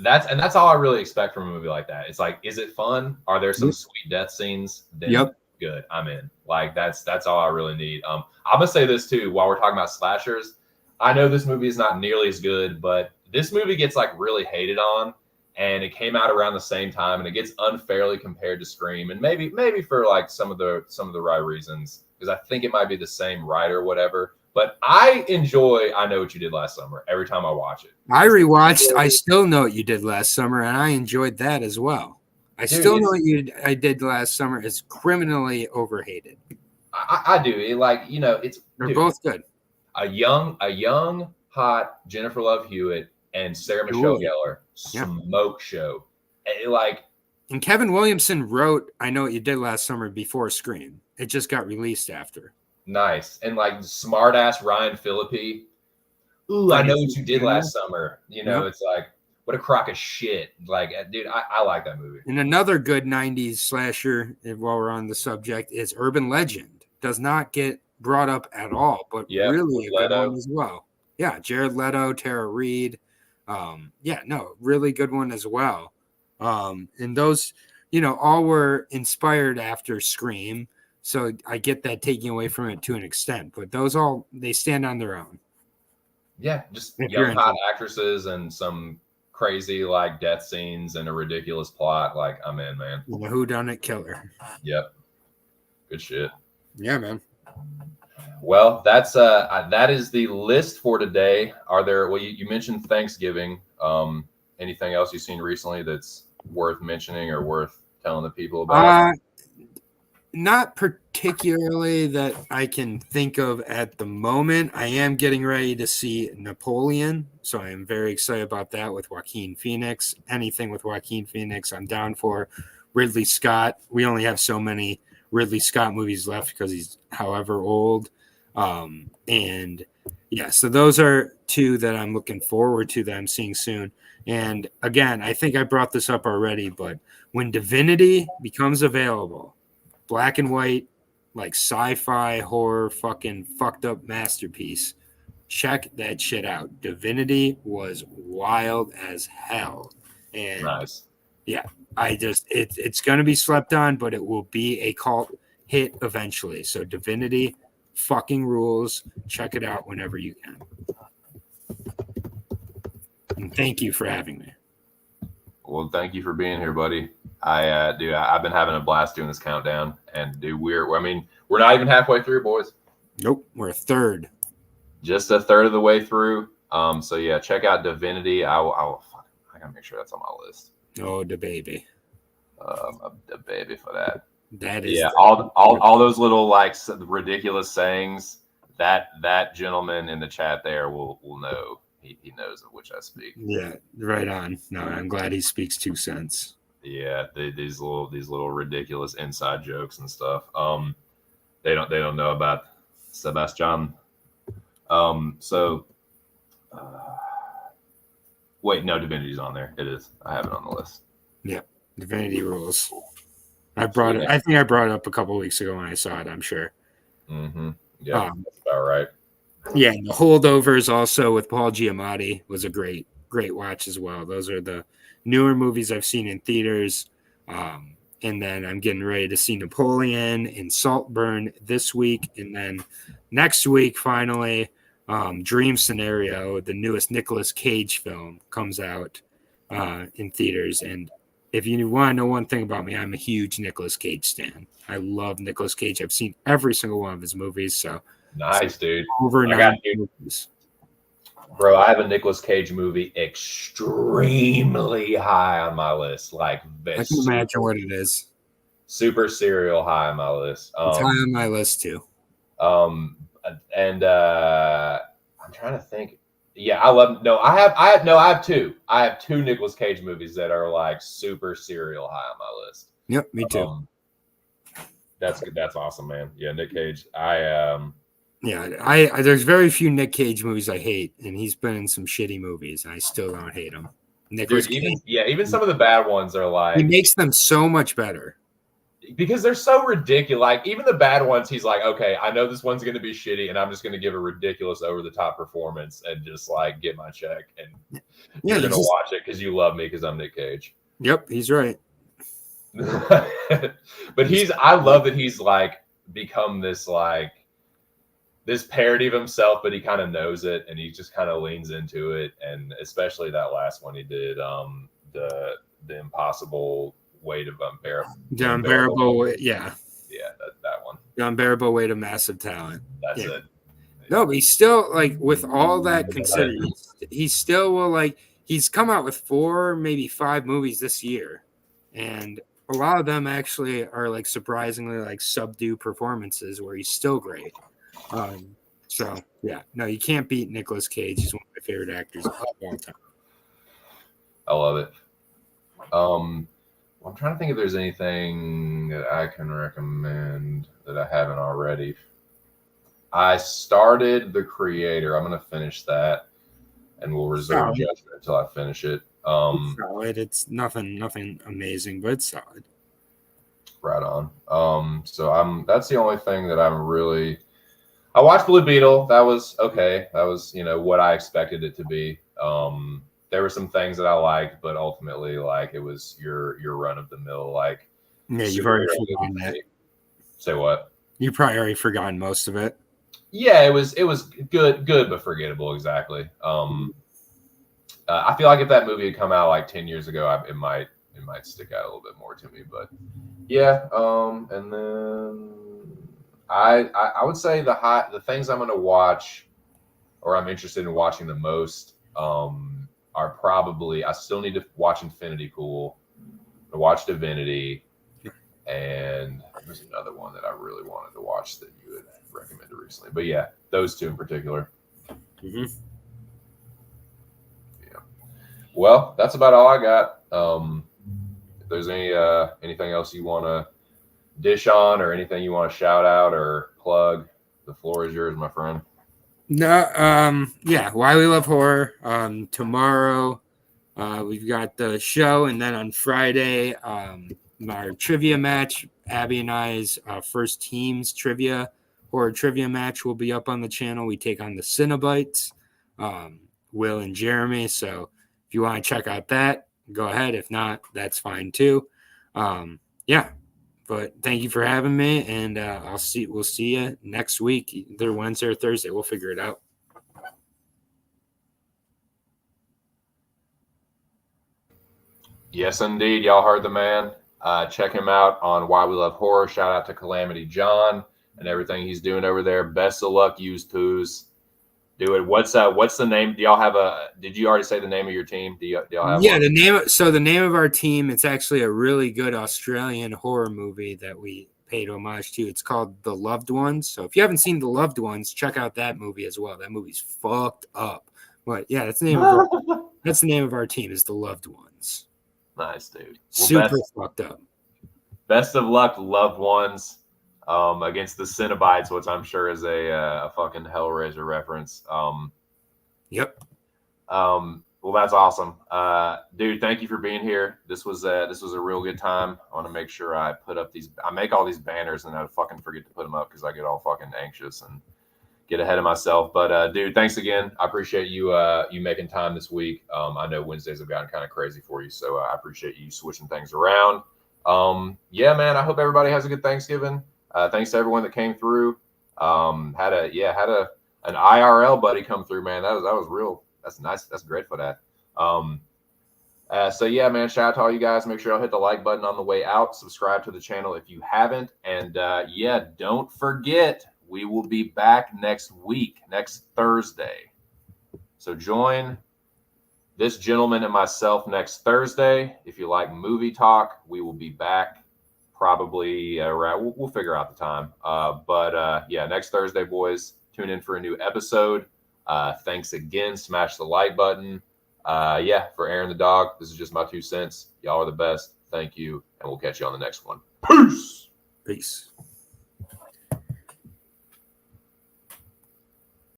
That's all I really expect from a movie like that. It's like, is it fun? Are there some sweet death scenes? Then good, I'm in. Like that's all I really need. I'm gonna say this too while we're talking about slashers. I know this movie is not nearly as good, but this movie gets like really hated on, and it came out around the same time, and it gets unfairly compared to Scream, and maybe for like some of the right reasons, because I think it might be the same writer, whatever. But I enjoy I Know What You Did Last Summer every time I watch it. I rewatched I Still Know What You Did Last Summer, and I enjoyed that as well. I Still Know What I Did Last Summer is criminally overhated. I do. They're both good. A young, hot Jennifer Love Hewitt and Sarah Michelle Gellar smoke show. And Kevin Williamson wrote I Know What You Did Last Summer before Scream. It just got released after. Nice. And like smart ass Ryan Phillippe. Ooh, I Know What You Did Last Summer. It's like, what a crock of shit. Like, dude, I like that movie. And another good 90s slasher, while we're on the subject, is Urban Legend. Does not get brought up at all, but really a good one as well. Yeah, Jared Leto, Tara Reid. Really good one as well. And those, all were inspired after Scream. So I get that taking away from it to an extent, but those they stand on their own. Yeah, just young hot actresses and some crazy like death scenes and a ridiculous plot. Like, I'm in, man. And a whodunit killer. Yep. Good shit. Yeah, man. Well, that is the list for today. Are there? Well, you mentioned Thanksgiving. Anything else you've seen recently that's worth mentioning or worth telling the people about? Not particularly that I can think of at the moment. I am getting ready to see Napoleon, so I am very excited about that with Joaquin Phoenix. Anything with Joaquin Phoenix, I'm down for. Ridley Scott. We only have so many Ridley Scott movies left because he's however old. And Yeah, so those are two that I'm looking forward to that I'm seeing soon. And again, I think I brought this up already, but when Divinity becomes available, black and white, like sci-fi horror fucking fucked up masterpiece, check that shit out. Divinity was wild as hell. And Nice. yeah, it's gonna be slept on, but it will be a cult hit eventually. So Divinity fucking rules. Check it out whenever you can. And thank you for having me. Well, thank you for being here, buddy. I've been having a blast doing this countdown, and we're not even halfway through, boys. Nope, we're a third. Just a third of the way through. So yeah, check out Divinity. I gotta make sure that's on my list. Oh, the baby. The baby for that. That is all those little like ridiculous sayings that gentleman in the chat there will know. He knows of which I speak. Yeah, right on. No, I'm glad he speaks 2 cents. Yeah, these little ridiculous inside jokes and stuff. They don't know about Sebastian. Wait, no, Divinity's on there. It is. I have it on the list. Yeah, Divinity rules. I brought it. I think I brought it up a couple of weeks ago when I saw it. I'm sure. Mm-hmm. Yeah, that's about right. Yeah, the Holdovers also with Paul Giamatti was a great watch as well. Those are the newer movies I've seen in theaters. And then I'm getting ready to see Napoleon and Saltburn this week. And then next week, finally, Dream Scenario, the newest Nicolas Cage film, comes out in theaters. And if you want to know one thing about me, I'm a huge Nicolas Cage stan. I love Nicolas Cage. I've seen every single one of his movies. So nice, dude. Over 9 movies. Bro, I have a Nicolas Cage movie extremely high on my list. Like, I can imagine what it is. Super serial high on my list. It's high on my list too. I'm trying to think. Yeah, I have two. I have two Nicolas Cage movies that are like super serial high on my list. Yep, me too. That's awesome, man. Yeah, Nick Cage. Yeah, there's very few Nick Cage movies I hate, and he's been in some shitty movies, and I still don't hate him. Even some of the bad ones are like, he makes them so much better because they're so ridiculous. Like even the bad ones, he's like, okay, I know this one's going to be shitty, and I'm just going to give a ridiculous, over the top performance and just like get my check, and you're going to watch it because you love me because I'm Nick Cage. Yep, he's right. But I love that he's like become this like. This parody of himself, but he kind of knows it and he just kind of leans into it. And especially that last one he did, the impossible weight of the unbearable weight, yeah, that one. The unbearable weight of massive talent. That's it. No, but he's still like, with all that considered, he still will like. He's come out with 4, maybe 5 movies this year, and a lot of them actually are like surprisingly like subdued performances where he's still great. So yeah, no, you can't beat Nicolas Cage. He's one of my favorite actors of all time. I love it. I'm trying to think if there's anything that I can recommend that I haven't already. I started The Creator. I'm going to finish that, and we'll reserve judgment until I finish it. It's solid. It's nothing amazing, but it's solid. Right on. So that's the only thing that I'm really. I watched Blue Beetle. That was okay. That was, what I expected it to be. There were some things that I liked, but ultimately, like, it was your run of the mill, like. Yeah, you've already forgotten that. Say what? You probably already forgotten most of it. Yeah, it was good but forgettable. Exactly. I feel like if that movie had come out like 10 years ago, it might stick out a little bit more to me. But yeah, and then. I would say the things I'm going to watch, or I'm interested in watching the most, are probably, I still need to watch Infinity Pool, to watch Divinity, and there's another one that I really wanted to watch that you had recommended recently. But yeah, those two in particular. Mm-hmm. Yeah. Well, that's about all I got. If there's anything else you want to dish on or anything you want to shout out or plug, the floor is yours, my friend. No, yeah, Why We Love Horror. Tomorrow, we've got the show, and then on Friday, our trivia match. Abby and I's first teams horror trivia match will be up on the channel. We take on the Cinnabites, Will and Jeremy. So if you want to check out that, go ahead. If not, that's fine too. Yeah. But thank you for having me, and we'll see you next week, either Wednesday or Thursday. We'll figure it out. Yes, indeed. Y'all heard the man. Check him out on Why We Love Horror. Shout out to Calamity John and everything he's doing over there. Best of luck, used poos. Do it. What's the name? Do y'all have did you already say the name of your team? Do y'all have Yeah, one? the name of our team, it's actually a really good Australian horror movie that we paid homage to. It's called The Loved Ones. So if you haven't seen The Loved Ones, check out that movie as well. That movie's fucked up. But yeah, that's the name of our team, is The Loved Ones. Nice, dude. Super fucked up. Best of luck, Loved Ones, against the Cinnabites, which I'm sure is a fucking Hellraiser reference. Yep. Well, that's awesome, dude. Thank you for being here. This was a real good time. I want to make sure I make all these banners, and I fucking forget to put them up because I get all fucking anxious and get ahead of myself. But dude, thanks again. I appreciate you you making time this week. I know Wednesdays have gotten kind of crazy for you, so I appreciate you switching things around. Yeah, man. I hope everybody has a good Thanksgiving. Thanks to everyone that came through. Had an IRL buddy come through, man. That was real. That's nice. That's great for that. So yeah, man, shout out to all you guys. Make sure y'all hit the like button on the way out. Subscribe to the channel if you haven't. And yeah, don't forget, we will be back next week, next Thursday. So join this gentleman and myself next Thursday. If you like movie talk, we will be back probably around, we'll figure out the time. But yeah, next Thursday, boys, tune in for a new episode. Thanks again. Smash the like button. Yeah, for Aaron the dog, this is just my 2 cents. Y'all are the best. Thank you. And we'll catch you on the next one. Peace. Peace.